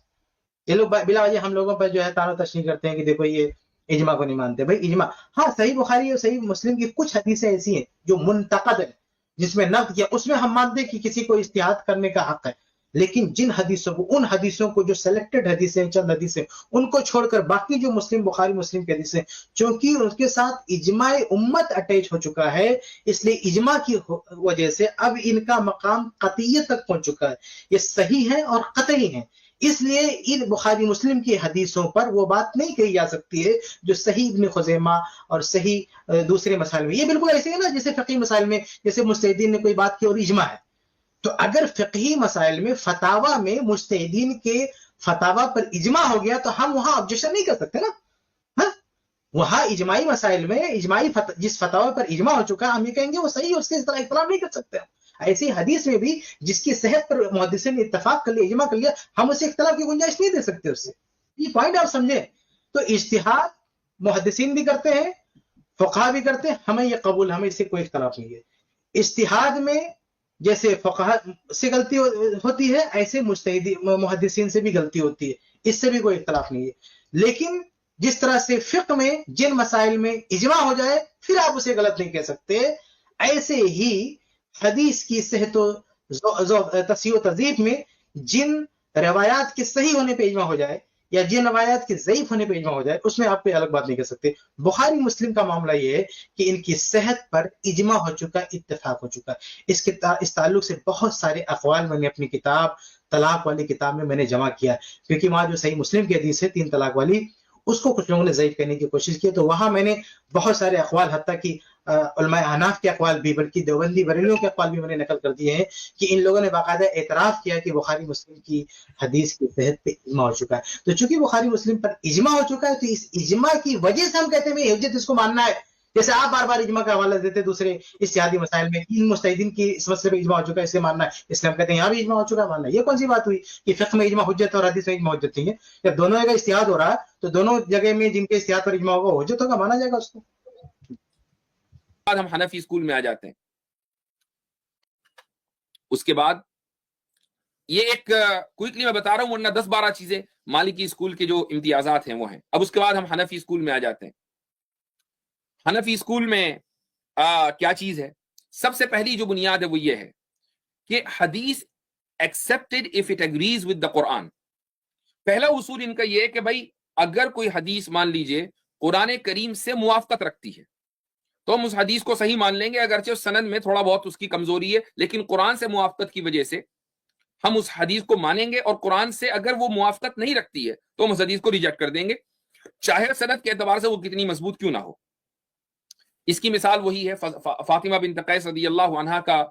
یہ لوگ بلا وجہ ہم لوگوں پر جو ہے تانا تشریح کرتے ہیں کہ دیکھو یہ اجماع کو نہیں مانتے. بھائی اجماع، ہاں صحیح بخاری اور صحیح مسلم کی کچھ حدیثیں ایسی ہیں جو منتقد ہیں، جس میں نقد کیا، اس میں ہم مانتے ہیں کہ کسی کو اجتہاد کرنے کا حق ہے. لیکن جن حدیثوں کو، ان حدیثوں کو جو سلیکٹڈ حدیثیں، چند حدیثیں، ان کو چھوڑ کر باقی جو مسلم بخاری مسلم کی حدیثیں، چونکہ ان کے ساتھ اجماع امت اٹیچ ہو چکا ہے، اس لیے اجماع کی وجہ سے اب ان کا مقام قطعیت تک پہنچ چکا ہے. یہ صحیح ہے اور قطعی ہیں. اس لیے ان بخاری مسلم کی حدیثوں پر وہ بات نہیں کہی جا سکتی ہے جو صحیح ابن خزیمہ اور صحیح دوسرے مسائل میں. یہ بالکل ایسے ہے نا جیسے فقہی مسائل میں جیسے مجتہدین نے کوئی بات کی اور اجماع ہے، تو اگر فقہی مسائل میں فتاوی میں مجتہدین کے فتاوی پر اجماع ہو گیا تو ہم وہاں آبجیکشن نہیں کر سکتے نا. ہاں وہاں اجماعی مسائل میں جس فتاوی پر اجماع ہو چکا ہے، ہم یہ کہیں گے وہ صحیح ہے، اس سے اس طرح اختلاف نہیں کر سکتے. ایسی حدیث میں بھی جس کی صحت پر محدثین نے اتفاق کر لیا، اجماع کر لیا، ہم اسے اختلاف کی گنجائش نہیں دے سکتے اس سے. یہ پوائنٹ آپ سمجھیں. تو اجتہاد محدثین بھی کرتے ہیں، فقہا بھی کرتے ہیں، ہمیں یہ قبول، ہمیں اس سے کوئی اختلاف نہیں ہے. اجتہاد میں جیسے فقہا سے غلطی ہوتی ہے، ایسے محدثین سے بھی غلطی ہوتی ہے، اس سے بھی کوئی اختلاف نہیں ہے. لیکن جس طرح سے فقہ میں جن مسائل میں اجماع ہو جائے پھر آپ اسے غلط نہیں کہہ سکتے، ایسے ہی حدیث کی صحت و تصحیح و تضعیف میں جن روایات کے صحیح ہونے پہ اجماع ہو جائے یا جن روایات کے ضعیف ہونے پہ اجماع ہو جائے، اس میں آپ کوئی الگ بات نہیں کر سکتے. بخاری مسلم کا معاملہ یہ ہے کہ ان کی صحت پر اجماع ہو چکا، اتفاق ہو چکا. اس تعلق سے بہت سارے اقوال میں نے اپنی کتاب طلاق والی کتاب میں نے جمع کیا، کیونکہ وہاں جو صحیح مسلم کی حدیث ہے 3 طلاق والی، اس کو کچھ لوگوں نے ضعیف کرنے کی کوشش کی، تو وہاں میں نے بہت سارے اقوال، حتیٰ کہ علماء احناف کے اقوال بھی، بلکہ دیوبندی بریلویوں کے اقوال بھی میں نے نقل کر دیے ہیں کہ ان لوگوں نے باقاعدہ اعتراف کیا کہ بخاری مسلم کی حدیث کی صحت پہ اجماع ہو چکا ہے. تو چونکہ بخاری مسلم پر اجماع ہو چکا ہے تو اس اجماع کی وجہ سے ہم کہتے ہیں حجت اس کو ماننا ہے. جیسے آپ بار بار اجماع کا حوالہ دیتے دوسرے اجتہادی مسائل میں، ان مجتہدین کی اس مسئلے پہ اجماع ہو چکا ہے، اسے ماننا ہے، اس لیے ہم کہتے ہیں یہاں بھی اجماع ہو چکا ہے، ماننا ہے. یہ کون سی بات ہوئی کہ فقہ میں اجماع حجت اور حدیث میں اجماع حجت نہیں ہے؟ جب دونوں جگہ اجتہاد ہو رہا ہے تو دونوں جگہ میں جن کے اجتہاد پر اجماع ہوگا وہ حجت ہوگا، مانا جائے گا اس کو. ہم حنفی اسکول میں آ جاتے ہیں. اس کے بعد یہ ایک کوئکلی میں بتا رہا ہوں، ورنہ 10-12 چیزیں مالکی اسکول کے جو امتیازات ہیں وہ ہیں. اب اس کے بعد ہم حنفی اسکول میں آ جاتے ہیں. حنفی اسکول میں کیا چیز ہے؟ سب سے پہلی جو بنیاد ہے وہ یہ ہے کہ حدیث accepted if it agrees with the قرآن. پہلا اصول ان کا یہ ہے کہ بھائی اگر کوئی حدیث مان لیجئے قرآن کریم سے موافقت رکھتی ہے تو ہم اس حدیث کو صحیح مان لیں گے، اگرچہ اس سند میں تھوڑا بہت اس کی کمزوری ہے، لیکن قرآن سے موافقت کی وجہ سے ہم اس حدیث کو مانیں گے. اور قرآن سے اگر وہ موافقت نہیں رکھتی ہے تو ہم اس حدیث کو ریجیکٹ کر دیں گے، چاہے سند کے اعتبار سے وہ کتنی مضبوط کیوں نہ ہو. اس کی مثال وہی ہے فاطمہ بنت قیس رضی اللہ عنہا کا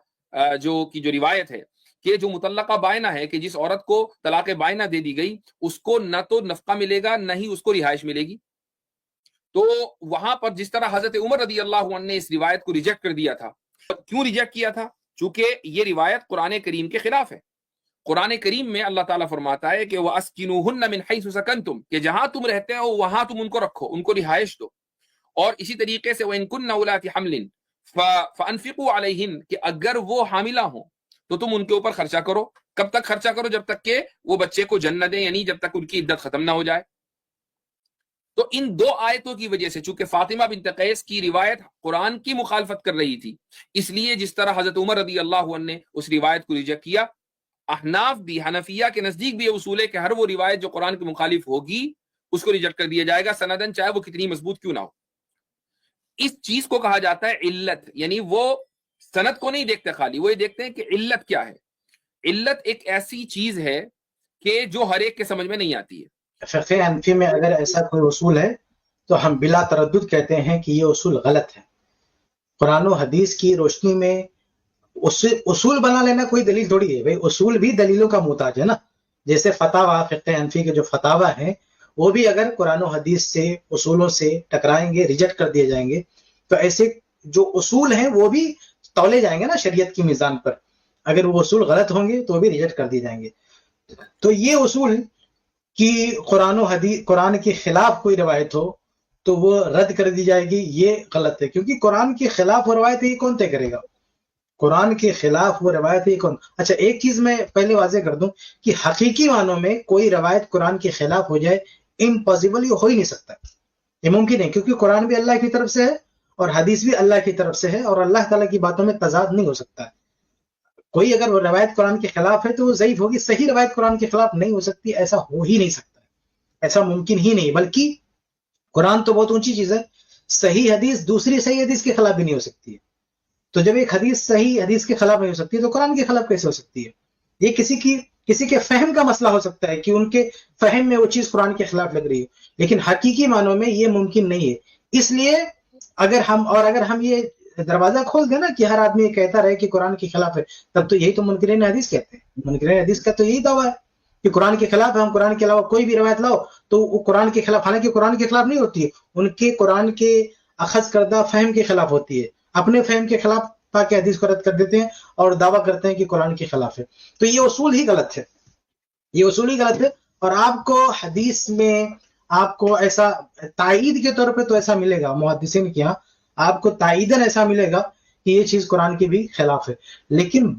جو روایت ہے کہ جو مطلقہ بائنہ ہے، کہ جس عورت کو طلاق بائنہ دے دی گئی اس کو نہ تو نفقہ ملے گا نہ ہی اس کو رہائش ملے گی. تو وہاں پر جس طرح حضرت عمر رضی اللہ عنہ نے اس روایت کو ریجیکٹ کر دیا تھا. کیوں ریجیکٹ کیا تھا؟ چونکہ یہ روایت قرآن کریم کے خلاف ہے. قرآن کریم میں اللہ تعالیٰ فرماتا ہے کہ وَأَسْكِنُوهُنَّ مِنْ حَيْثُ سَكَنْتُمْ، کہ جہاں تم رہتے ہو وہاں تم ان کو رکھو، ان کو رہائش دو. اور اسی طریقے سے وَإِن كُنَّ أُولَاتِ حَمْلٍ فَأَنفِقُوا عَلَيْهِنَّ، کہ اگر وہ حاملہ ہوں تو تم ان کے اوپر خرچہ کرو. کب تک خرچہ کرو؟ جب تک کہ وہ بچے کو جنم نہ دیں، یعنی جب تک ان کی عدت ختم نہ ہو جائے. تو ان دو آیتوں کی وجہ سے چونکہ فاطمہ بنت قیس کی روایت قرآن کی مخالفت کر رہی تھی، اس لیے جس طرح حضرت عمر رضی اللہ عنہ نے اس روایت کو ریجیکٹ کیا، احناف بھی، حنفیہ کے نزدیک بھی یہ اصول ہے کہ ہر وہ روایت جو قرآن کے مخالف ہوگی اس کو ریجیکٹ کر دیا جائے گا، سندن چاہے وہ کتنی مضبوط کیوں نہ ہو. اس چیز کو کہا جاتا ہے علت، یعنی وہ سند کو نہیں دیکھتے خالی، وہ یہ دیکھتے ہیں کہ علت کیا ہے. علت ایک ایسی چیز ہے کہ جو ہر ایک کے سمجھ میں نہیں آتی ہے. فقہ حنفی میں اگر ایسا کوئی اصول ہے تو ہم بلا تردد کہتے ہیں کہ یہ اصول غلط ہے. قرآن و حدیث کی روشنی میں اصول بنا لینا کوئی دلیل تھوڑی ہے بھائی، اصول بھی دلیلوں کا محتاج ہے نا. جیسے فتاوا، فقہ حنفی کے جو فتاوا ہیں وہ بھی اگر قرآن و حدیث سے، اصولوں سے ٹکرائیں گے، ریجیکٹ کر دیے جائیں گے، تو ایسے جو اصول ہیں وہ بھی تولے جائیں گے نا شریعت کی میزان پر. اگر وہ اصول غلط ہوں گے تو وہ بھی ریجیکٹ کر دیے جائیں گے. تو یہ اصول کہ قرآن و حدیث، قرآن کے خلاف کوئی روایت ہو تو وہ رد کر دی جائے گی، یہ غلط ہے. کیونکہ قرآن کے خلاف وہ روایت یہ کون طے کرے گا؟ قرآن کے خلاف وہ روایت یہ کون؟ اچھا ایک چیز میں پہلے واضح کر دوں کہ حقیقی معنوں میں کوئی روایت قرآن کے خلاف ہو جائے امپاسبل، یہ ہو ہی نہیں سکتا، یہ ممکن ہے. کیونکہ قرآن بھی اللہ کی طرف سے ہے اور حدیث بھی اللہ کی طرف سے ہے، اور اللہ تعالیٰ کی باتوں میں تضاد نہیں ہو سکتا. کوئی اگر وہ روایت قرآن کے خلاف ہے تو وہ ضعیف ہوگی. صحیح روایت قرآن کے خلاف نہیں ہو سکتی، ایسا ہو ہی نہیں سکتا، ایسا ممکن ہی نہیں. بلکہ قرآن تو بہت اونچی چیز ہے، صحیح حدیث دوسری صحیح حدیث کے خلاف بھی نہیں ہو سکتی ہے. تو جب ایک حدیث صحیح حدیث کے خلاف نہیں ہو سکتی ہے تو قرآن کے خلاف کیسے ہو سکتی ہے؟ یہ کسی کے فہم کا مسئلہ ہو سکتا ہے کہ ان کے فہم میں وہ چیز قرآن کے خلاف لگ رہی ہے، لیکن حقیقی معنوں میں یہ ممکن نہیں ہے. اس لیے اگر ہم یہ دروازہ کھول دیں نا کہ ہر آدمی کہتا رہے کہ قرآن کے خلاف ہے، تب تو یہی تو منکرین حدیث کہتے ہیں. منکرین حدیث کا تو یہی دعویٰ ہے کہ قرآن کے خلاف ہے، ہم قرآن کے علاوہ کوئی بھی روایت لاؤ تو وہ قرآن کے خلاف، حالانکہ قرآن کے خلاف نہیں ہوتی ہے، ان کے قرآن کے اخذ کردہ فہم کے خلاف ہوتی ہے، اپنے فہم کے خلاف تاکہ حدیث کو رد کر دیتے ہیں اور دعویٰ کرتے ہیں کہ قرآن کے خلاف ہے. تو یہ اصول ہی غلط ہے، یہ اصول ہی غلط ہے. اور آپ کو حدیث میں آپ کو ایسا تائید کے طور پہ تو ایسا ملے گا محدثین کے یہاں، آپ کو تائیدن ایسا ملے گا کہ یہ چیز قرآن کے بھی خلاف ہے، لیکن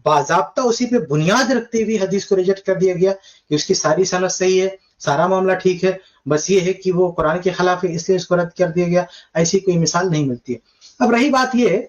باضابطہ اسی پہ بنیاد رکھتے ہوئے حدیث کو ریجیکٹ کر دیا گیا کہ اس کی ساری سند صحیح ہے، سارا معاملہ ٹھیک ہے، بس یہ ہے کہ وہ قرآن کے خلاف ہے اس لیے اس کو رد کر دیا گیا. ایسی کوئی مثال نہیں ملتی ہے. اب رہی بات یہ ہے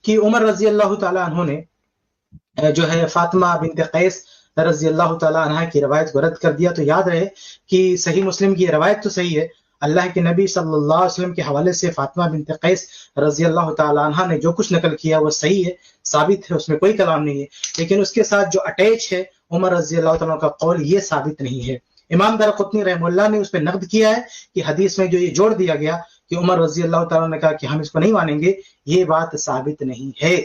کہ عمر رضی اللہ تعالیٰ عنہ نے جو ہے فاطمہ بنت قیس رضی اللہ تعالیٰ عنہ کی روایت کو رد کر دیا. تو یاد رہے کہ صحیح مسلم کی روایت تو صحیح ہے، اللہ کے نبی صلی اللہ علیہ وسلم کے حوالے سے فاطمہ بنت قیس رضی اللہ تعالیٰ عنہ نے جو کچھ نقل کیا وہ صحیح ہے، ثابت ہے، اس میں کوئی کلام نہیں ہے. لیکن اس کے ساتھ جو اٹیچ ہے عمر رضی اللہ تعالیٰ کا قول، یہ ثابت نہیں ہے. امام دارقطنی رحمہ اللہ نے اس پہ نقد کیا ہے کہ حدیث میں جو یہ جوڑ دیا گیا کہ عمر رضی اللہ تعالیٰ نے کہا کہ ہم اس کو نہیں مانیں گے، یہ بات ثابت نہیں ہے.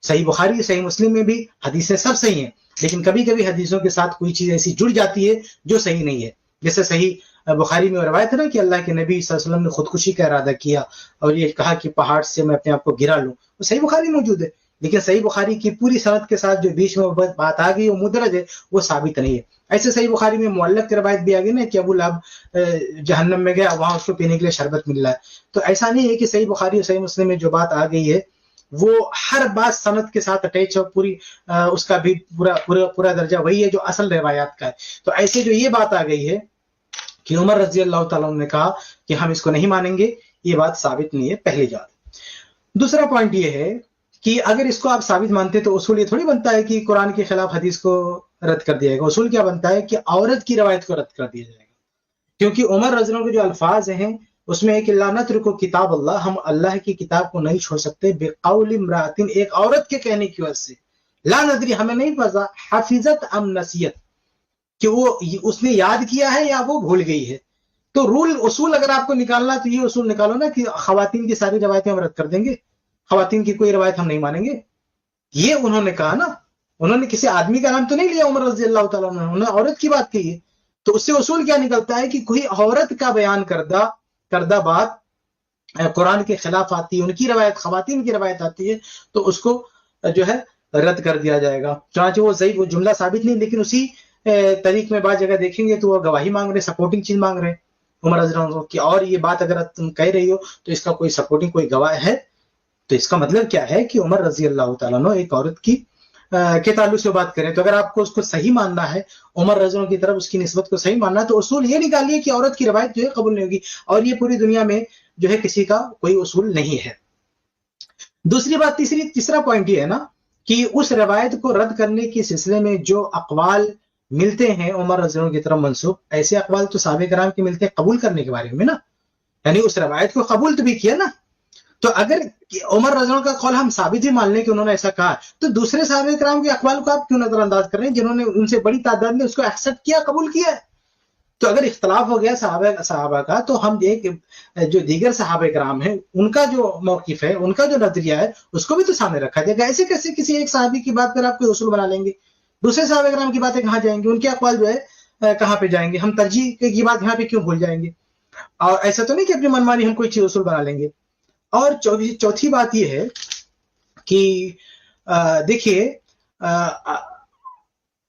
صحیح بخاری، صحیح مسلم میں بھی حدیثیں سب صحیح ہیں، لیکن کبھی کبھی حدیثوں کے ساتھ کوئی چیز ایسی جڑ جاتی ہے جو صحیح نہیں ہے. جیسے صحیح بخاری میں روایت ہے نا کہ اللہ کے نبی صلی اللہ علیہ وسلم نے خودکشی کا ارادہ کیا اور یہ کہا کہ پہاڑ سے میں اپنے آپ کو گرا لوں، وہ صحیح بخاری موجود ہے. لیکن صحیح بخاری کی پوری سند کے ساتھ جو بیچ میں بات آ گئی وہ مدرج ہے، وہ ثابت نہیں ہے. ایسے صحیح بخاری میں معلق کی روایت بھی آ گئی نا کہ ابو لہب جہنم میں گیا، وہاں اس کو پینے کے لیے شربت مل رہا ہے. تو ایسا نہیں ہے کہ صحیح بخاری اور صحیح مسلم میں جو بات آ گئی ہے وہ ہر بات سند کے ساتھ اٹیچ ہے، پوری اس کا بھی پورا درجہ وہی ہے جو اصل روایات کا ہے. تو ایسے جو یہ بات آ گئی ہے کہ عمر رضی اللہ تعالیٰ نے کہا کہ ہم اس کو نہیں مانیں گے، یہ بات ثابت نہیں ہے. پہلی بات. دوسرا پوائنٹ یہ ہے کہ اگر اس کو آپ ثابت مانتے تو اصول یہ تھوڑی بنتا ہے کہ قرآن کے خلاف حدیث کو رد کر دیا جائے گا. اصول کیا بنتا ہے کہ عورت کی روایت کو رد کر دیا جائے گا، کیونکہ عمر رضی اللہ عنہ کے جو الفاظ ہیں اس میں ایک لا نترک کتاب اللہ، ہم اللہ کی کتاب کو نہیں چھوڑ سکتے، بقول امرأۃ، ایک عورت کے کہنے کی وجہ سے، لا ندری، ہمیں نہیں پتا، حفظت ام نسیت، کہ وہ اس نے یاد کیا ہے یا وہ بھول گئی ہے. تو اصول اگر آپ کو نکالنا تو یہ اصول نکالو نا کہ خواتین کی ساری روایتیں ہم رد کر دیں گے، خواتین کی کوئی روایت ہم نہیں مانیں گے. یہ انہوں نے کہا نا، انہوں نے کسی آدمی کا نام تو نہیں لیا عمر رضی اللہ تعالیٰ عنہ، انہوں نے عورت کی بات کی ہے. تو اس سے اصول کیا نکلتا ہے کہ کوئی عورت کا بیان کردہ بات قرآن کے خلاف آتی ہے، ان کی روایت، خواتین کی روایت آتی ہے، تو اس کو جو ہے رد کر دیا جائے گا. چنانچہ وہ ضعیف وہ جملہ ثابت نہیں, لیکن اسی طریق میں بعض جگہ دیکھیں گے تو وہ گواہی مانگ رہے, سپورٹنگ چیز مانگ رہے ہیں عمر رضی اللہ عنہ کی, اور یہ بات اگر تم کہہ رہی ہو تو اس کا کوئی سپورٹنگ کوئی گواہ ہے, تو اس کا مطلب کیا ہے کہ عمر رضی اللہ تعالیٰ عنہ ایک عورت کی کے تعلق سے بات کریں. تو اگر آپ کو اس کو صحیح ماننا ہے, عمر رضی اللہ عنہ کی طرف اس کی نسبت کو صحیح ماننا ہے, تو اصول یہ نکالیے کہ عورت کی روایت جو ہے قبول نہیں ہوگی, اور یہ پوری دنیا میں جو ہے کسی کا کوئی اصول نہیں ہے. دوسری بات, تیسرا پوائنٹ یہ ہے نا کہ اس روایت کو رد کرنے کے سلسلے میں جو اقوال ملتے ہیں عمر رضی اللہ عنہ کی طرف منسوب, ایسے اقوال تو صحابہ کرام کے ملتے ہیں قبول کرنے کے بارے میں نا, یعنی اس روایت کو قبول تو بھی کیا نا. تو اگر عمر رضی اللہ عنہ کا قول ہم ثابت ہی مان لیں کہ انہوں نے ایسا کہا, تو دوسرے صحابہ کرام کے اقوال کو آپ کیوں نظر انداز کر رہے ہیں جنہوں نے ان سے بڑی تعداد میں اس کو ایکسپٹ کیا, قبول کیا ہے. تو اگر اختلاف ہو گیا صحابہ کا, تو ہم ایک جو دیگر صحابہ کرام ہیں ان کا جو موقف ہے, ان کا جو نظریہ ہے, اس کو بھی تو سامنے رکھا جائے گا. ایسے کیسے کسی ایک صحابی کی بات پر آپ کوئی اصول بنا لیں گے, دوسرے صحابہ کرام کی باتیں کہاں جائیں گی, ان کے اقوال جو ہے کہاں پہ جائیں گے, ہم ترجیح کی بات یہاں پہ کیوں بھول جائیں گے. اور ایسا تو نہیں کہ اپنی منمانی ہم کوئی چیز اصول بنا لیں گے. اور چوتھی بات یہ ہے کہ دیکھیے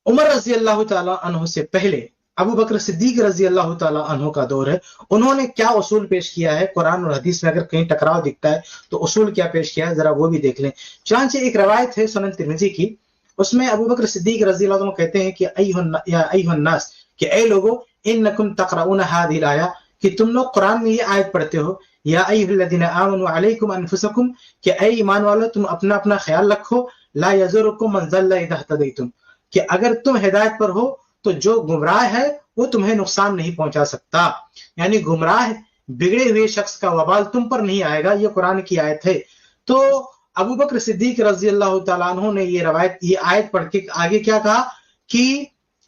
عمر رضی اللہ تعالی عنہ سے پہلے ابو بکر صدیق رضی اللہ تعالی عنہ کا دور ہے, انہوں نے کیا اصول پیش کیا ہے قرآن اور حدیث میں. اگر کہیں ٹکراؤ دکھتا ہے تو اصول کیا پیش کیا ہے, ذرا وہ بھی دیکھ لیں. چنانچہ ایک روایت ہے سنن ترمذی کی, اس میں ابو بکر صدیق رضی اللہ عنہ کہتے ہیں کہ ایھا الناس, کہ اے لوگو, انکم تقرؤون هذه الآیہ, کہ تم لوگ قرآن میں یہ آیت پڑھتے ہو, یا ایھا الذین آمنوا علیکم انفسکم, کہ اے ایمان والو تم اپنا اپنا خیال رکھو, لا یضرکم من ضل اذا اہتدیتم, کہ اگر تم ہدایت پر ہو تو جو گمراہ ہے وہ تمہیں نقصان نہیں پہنچا سکتا. یعنی گمراہ بگڑے ہوئے شخص کا وبال تم پر نہیں آئے گا, یہ قرآن کی آیت ہے. تو ابو بکر صدیق رضی اللہ تعالیٰ عنہ نے یہ آیت پڑھ کے آگے کیا کہا کہ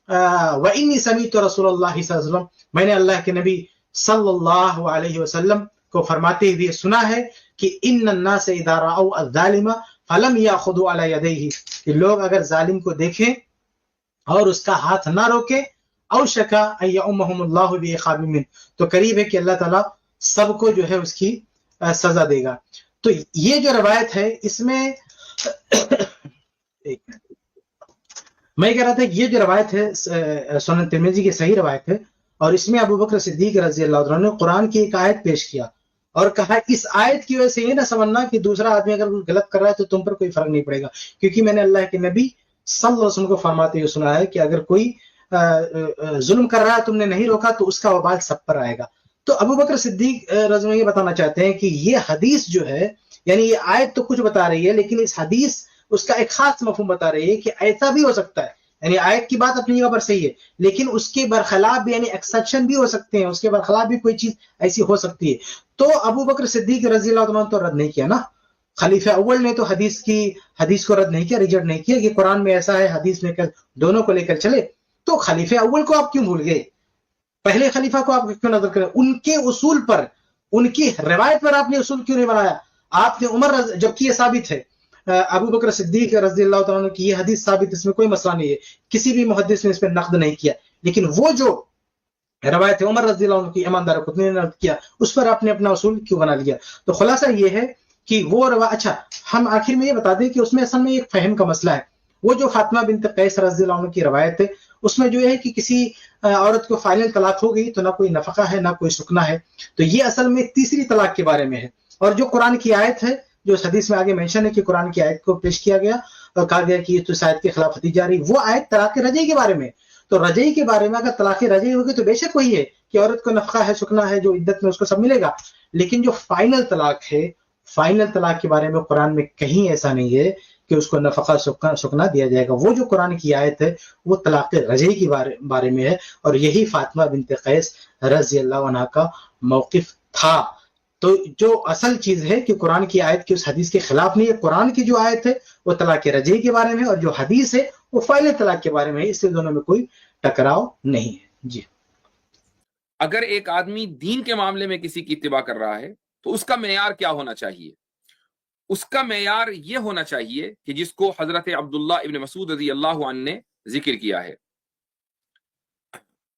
وَإِنِّي سَمِعْتُ رَسُولَ اللَّهِ صلی اللہ علیہ وسلم, میں نے اللہ کے نبی صلی اللہ علیہ وسلم کو فرماتے ہوئے سنا ہے کہ ان الناس اذا رأوا الظالم فلم یاخذوا علی یدیہ, کہ لوگ اگر ظالم کو دیکھیں اور اس کا ہاتھ نہ روکے, اوشک ان یعمہم اللہ بعقاب منہ, تو قریب ہے کہ اللہ تعالیٰ سب کو جو ہے اس کی سزا دے گا. تو یہ جو روایت ہے اس میں میں کہہ رہا تھا کہ یہ جو روایت ہے سنن ترمذی کی صحیح روایت ہے, اور اس میں ابو بکر صدیق رضی اللہ عنہ نے قرآن کی ایک آیت پیش کیا اور کہا اس آیت کی وجہ سے یہ نہ سمجھنا کہ دوسرا آدمی اگر غلط کر رہا ہے تو تم پر کوئی فرق نہیں پڑے گا, کیونکہ میں نے اللہ کے نبی صلی اللہ علیہ وسلم کو فرماتے ہوئے سنا ہے کہ اگر کوئی ظلم کر رہا ہے تم نے نہیں روکا تو اس کا وبال سب پر آئے گا. تو ابو بکر صدیق رضی اللہ عنہ یہ بتانا چاہتے ہیں کہ یہ حدیث جو ہے, یعنی یہ آیت تو کچھ بتا رہی ہے, لیکن اس حدیث اس کا ایک خاص مفہوم بتا رہی ہے کہ ایسا بھی ہو سکتا ہے. یعنی آیت کی بات اپنی جگہ پر صحیح ہے, لیکن اس کے برخلاف بھی, یعنی ایکسیپشن بھی ہو سکتے ہیں, اس کے برخلاف بھی کوئی چیز ایسی ہو سکتی ہے. تو ابو بکر صدیق رضی اللہ عنہ تو رد نہیں کیا نا, خلیفہ اول نے تو حدیث کو رد نہیں کیا, ریجیکٹ نہیں کیا کہ قرآن میں ایسا ہے حدیث میں دونوں کو لے کر چلے. تو خلیفہ اول کو آپ کیوں بھول گئے, پہلے خلیفہ کو آپ کیوں نظر کریں, ان کے اصول پر, ان کی روایت پر آپ نے اصول کیوں نہیں بنایا. آپ نے عمر جبکہ یہ ثابت ہے ابو بکر صدیق رضی اللہ تعالیٰ عنہ کی یہ حدیث ثابت, اس میں کوئی مسئلہ نہیں ہے, کسی بھی محدث نے اس پہ نقد نہیں کیا, لیکن وہ جو روایت عمر رضی اللہ عنہ کی ایماندار خود نے نقد کیا, اس پر آپ نے اپنا اصول کیوں بنا لیا. تو خلاصہ یہ ہے کہ وہ اچھا ہم آخر میں یہ بتا دیں کہ اس میں اصل میں ایک فہم کا مسئلہ ہے. وہ جو فاطمہ بنت قیس رضی اللہ عنہ کی روایت ہے, اس میں جو ہے کہ کسی عورت کو فائنل طلاق ہو گئی تو نہ کوئی نفقہ ہے نہ کوئی سکنا ہے, تو یہ اصل میں تیسری طلاق کے بارے میں ہے. اور جو قرآن کی آیت ہے, جو اس حدیث میں آگے مینشن ہے کہ قرآن کی آیت کو پیش کیا گیا اور کہا گیا کہ یہ تو اس آیت کے خلاف حدیث جاری, وہ آیت طلاق رجعی کے بارے میں. تو رجعی کے بارے میں اگر طلاق رجعی ہوگی تو بے شک وہی ہے کہ عورت کو نفقہ ہے, سکنا ہے, جو عدت میں اس کو سب ملے گا. لیکن جو فائنل طلاق ہے, فائنل طلاق کے بارے میں قرآن میں کہیں ایسا نہیں ہے کہ اس کو نفقہ سکنا دیا جائے گا. وہ جو قرآن کی آیت ہے وہ طلاق رجعی کے بارے میں ہے, اور یہی فاطمہ بنت قیس رضی اللہ عنہ کا موقف تھا. تو جو اصل چیز ہے کہ قرآن کی آیت کی اس حدیث کے خلاف نہیں ہے, قرآن کی جو آیت ہے وہ طلاق رجعی کے بارے میں, اور جو حدیث ہے وہ فائنل طلاق کے بارے میں ہے, اس سے دونوں میں کوئی ٹکراؤ نہیں ہے. جی, اگر ایک آدمی دین کے معاملے میں کسی کی اتباع کر رہا ہے تو اس کا معیار کیا ہونا چاہیے؟ اس کا معیار یہ ہونا چاہیے کہ جس کو حضرت عبداللہ ابن مسعود رضی اللہ عنہ نے ذکر کیا ہے.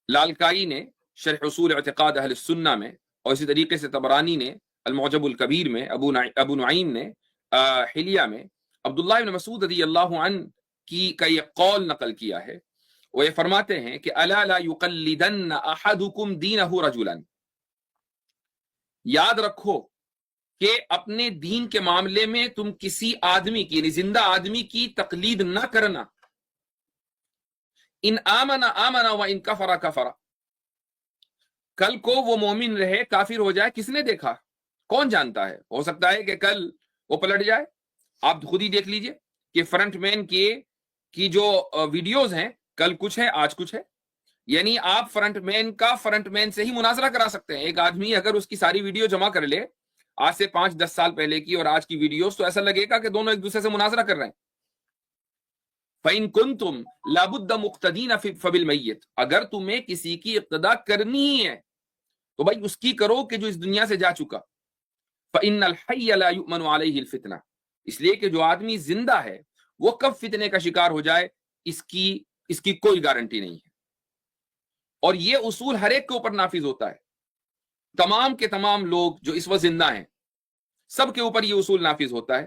لالکائی نے شرح اصول اعتقاد اہل السنہ میں, اور اسی طریقے سے طبرانی نے المعجم الکبیر میں, ابو نعیم نے حلیہ میں, عبداللہ ابن مسعود رضی اللہ عنہ کا یہ قول نقل کیا ہے. وہ یہ فرماتے ہیں کہ الا لا یقلدن احدکم دینہ رجلا، یاد رکھو کہ اپنے دین کے معاملے میں تم کسی آدمی کی، یعنی زندہ آدمی کی تقلید نہ کرنا. ان آمن آمن و ان کفر کفر، کل کو وہ مومن رہے کافر ہو جائے، کس نے دیکھا؟ کون جانتا ہے؟ ہو سکتا ہے کہ کل وہ پلٹ جائے. آپ خود ہی دیکھ لیجئے کہ فرنٹ مین کی جو ویڈیوز ہیں، کل کچھ ہے آج کچھ ہے. یعنی آپ فرنٹ مین سے ہی مناظرہ کرا سکتے ہیں. ایک آدمی اگر اس کی ساری ویڈیو جمع کر لے آج سے 5-10 سال پہلے کی اور آج کی ویڈیوز، تو ایسا لگے گا کہ دونوں ایک دوسرے سے مناظرہ کر رہے ہیں. فَإِن كُنتُمْ لَابُدَّ مُقْتَدِينَ فَبِالْمَيِّتِ، اگر تمہیں کسی کی اقتداء کرنی ہی ہے تو بھائی اس کی کرو کہ جو اس دنیا سے جا چکا. فَإِنَّ الْحَيَّ لَا يُؤْمَنُ عَلَيْهِ الْفِتْنَةِ، اس لیے کہ جو آدمی زندہ ہے وہ کب فتنے کا شکار ہو جائے اس کی کوئی گارنٹی نہیں ہے. اور یہ اصول ہر ایک کے اوپر نافذ ہوتا ہے. تمام کے تمام لوگ جو اس وقت زندہ ہیں سب کے اوپر یہ اصول نافذ ہوتا ہے.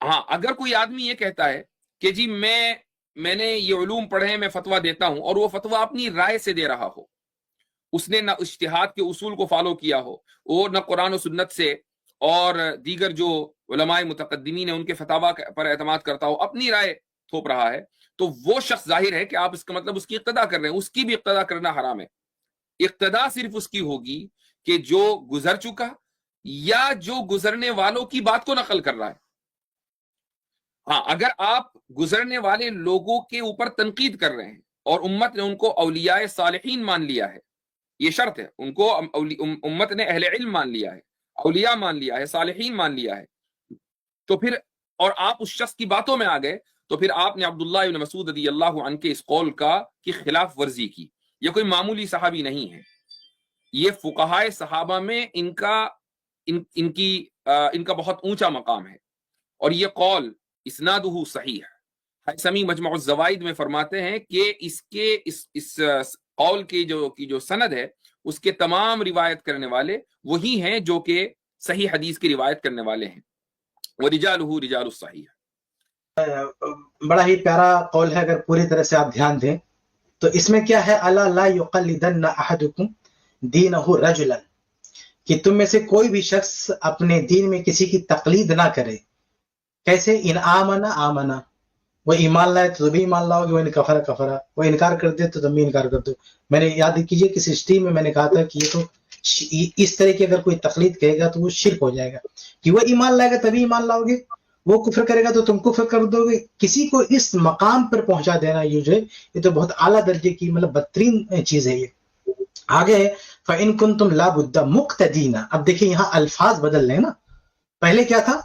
ہاں، اگر کوئی آدمی یہ کہتا ہے کہ جی میں نے یہ علوم پڑھے ہیں، میں فتویٰ دیتا ہوں، اور وہ فتویٰ اپنی رائے سے دے رہا ہو، اس نے نہ اجتہاد کے اصول کو فالو کیا ہو، وہ نہ قرآن و سنت سے اور دیگر جو علماء متقدمین ہیں ان کے فتاویٰ پر اعتماد کرتا ہو، اپنی رائے تھوپ رہا ہے، تو وہ شخص ظاہر ہے کہ آپ اس کا مطلب اس کی اقتداء کر رہے ہیں. اس کی بھی اقتداء کرنا حرام ہے. اقتداء صرف اس کی ہوگی کہ جو گزر چکا یا جو گزرنے والوں کی بات کو نقل کر رہا ہے. ہاں، اگر آپ گزرنے والے لوگوں کے اوپر تنقید کر رہے ہیں اور امت نے ان کو اولیاء صالحین مان لیا ہے، یہ شرط ہے، ان کو امت نے اہل علم مان لیا ہے، اولیاء مان لیا ہے، صالحین مان لیا ہے، تو پھر اور آپ اس شخص کی باتوں میں آ گئے تو پھر آپ نے عبداللہ ابن مسعود رضی اللہ عنہ کے اس قول کی خلاف ورزی کی. یہ کوئی معمولی صحابی نہیں ہے، یہ فقہائے صحابہ میں ان کا بہت اونچا مقام ہے. اور یہ قول اسنادہ صحیح ہے. حیثمی مجمع الزوائد میں فرماتے ہیں کہ اس قول کی جو سند ہے اس کے تمام روایت کرنے والے وہی ہیں جو کہ صحیح حدیث کی روایت کرنے والے ہیں. وَرِجَالُهُ رِجَالُ الصَّحِيحِ. بڑا ہی پیارا قول ہے. اگر پوری طرح سے آپ دھیان دیں تو اس میں کیا ہے، الا لا یقلدن احدکم دینہ رجلا، کہ تم میں سے کوئی بھی شخص اپنے دین میں کسی کی تقلید نہ کرے. کیسے؟ ان آمنا آمنا، وہ ایمان لائے تو تم بھی ایمان لاؤ گے، وہ کفر کفرا، وہ انکار کر دے تو تم بھی انکار کر دو. میں نے یاد کیجئے کسی اسٹریم میں نے کہا تھا کہ یہ تو اس طرح کی اگر کوئی تقلید کہے گا تو وہ شرک ہو جائے گا، کہ وہ ایمان لائے گا تبھی ایمان لاؤ گے، وہ کفر کرے گا تو تم کفر کر دو گے. کسی کو اس مقام پر پہنچا دینا یہ تو بہت اعلیٰ درجے کی بدترین چیز ہے. یہ آگے ہے فَإِن كُنتُمْ لَا بُدَّ مُقْتَدِينَ. اب دیکھیں یہاں الفاظ بدل لیں نا. پہلے کیا تھا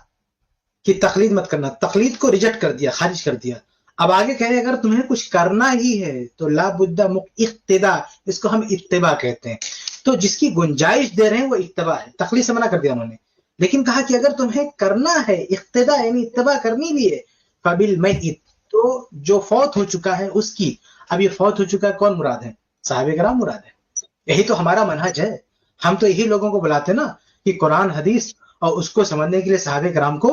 کہ تقلید مت کرنا، تقلید کو ریجیکٹ کر دیا، خارج کر دیا. اب آگے کہہ رہے اگر تمہیں کچھ کرنا ہی ہے تو لا بد اقتداء، اس کو ہم اتباع کہتے ہیں. تو جس کی گنجائش دے رہے ہیں وہ اتباع ہے، تقلید سے منع کر دیا انہوں نے. لیکن کہا کہ اگر تمہیں کرنا ہے اقتداء یعنی اتباع کرنی بھی ہے فبالمیت، تو جو فوت ہو چکا ہے اس کی. اب یہ فوت ہو چکا ہے کون مراد ہے؟ صحابہ کرام مراد ہے. یہی تو ہمارا منہج ہے. ہم تو یہی لوگوں کو بلاتے نا کہ قرآن حدیث اور اس کو سمجھنے کے لیے صحابہ کرام کو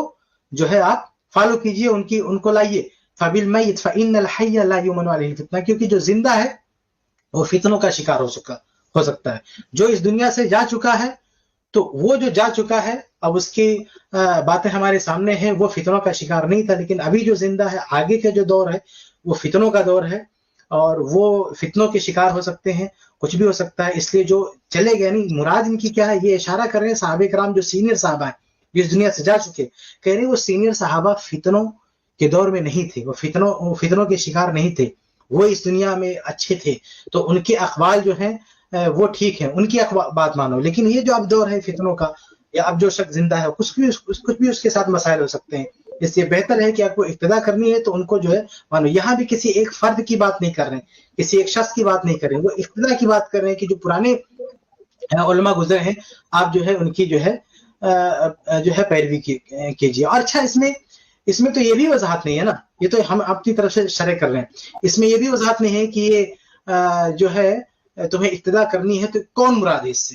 جو ہے آپ فالو کیجئے، ان کو لائیے. فبالمیت فإن الحی لا یؤمن علیہ الفتنہ، کیونکہ جو زندہ ہے وہ فتنوں کا شکار ہو سکتا ہے. جو اس دنیا سے جا چکا ہے تو وہ جو جا چکا ہے اب اس کی باتیں ہمارے سامنے ہیں، وہ فتنوں کا شکار نہیں تھا. لیکن ابھی جو زندہ ہے، آگے کا جو دور ہے وہ فتنوں کا دور ہے، اور وہ فتنوں کے شکار ہو سکتے ہیں، کچھ بھی ہو سکتا ہے. اس لیے جو چلے گئے، یعنی مراد ان کی کیا ہے، یہ اشارہ کر رہے ہیں صحابہ کرام جو سینئر صحابہ ہیں جس دنیا سے جا چکے، کہہ رہے ہیں وہ سینئر صحابہ فتنوں کے دور میں نہیں تھے، وہ فتنوں کے شکار نہیں تھے، وہ اس دنیا میں اچھے تھے. تو ان کے اقوال جو ہیں وہ ٹھیک ہیں، ان کی بات مانو. لیکن یہ جو اب دور ہے فتنوں کا، یا اب جو شخص زندہ ہے کچھ بھی اس کے ساتھ مسائل ہو سکتے ہیں. اس لیے بہتر ہے کہ آپ کو اقتداء کرنی ہے تو ان کو جو ہے مانو. یہاں بھی کسی ایک فرد کی بات نہیں کر رہے ہیں، کسی ایک شخص کی بات نہیں کر رہے ہیں، وہ اقتداء کی بات کر رہے ہیں کہ جو پرانے علماء گزرے ہیں آپ جو ہے ان کی جو ہے پیروی کیجیے. اور اچھا اس میں تو یہ بھی وضاحت نہیں ہے نا، یہ تو ہم اپنی طرف سے شرح کر رہے ہیں. اس میں یہ بھی وضاحت نہیں ہے کہ یہ جو ہے تمہیں اقتداء کرنی ہے تو کون مراد ہے اس سے.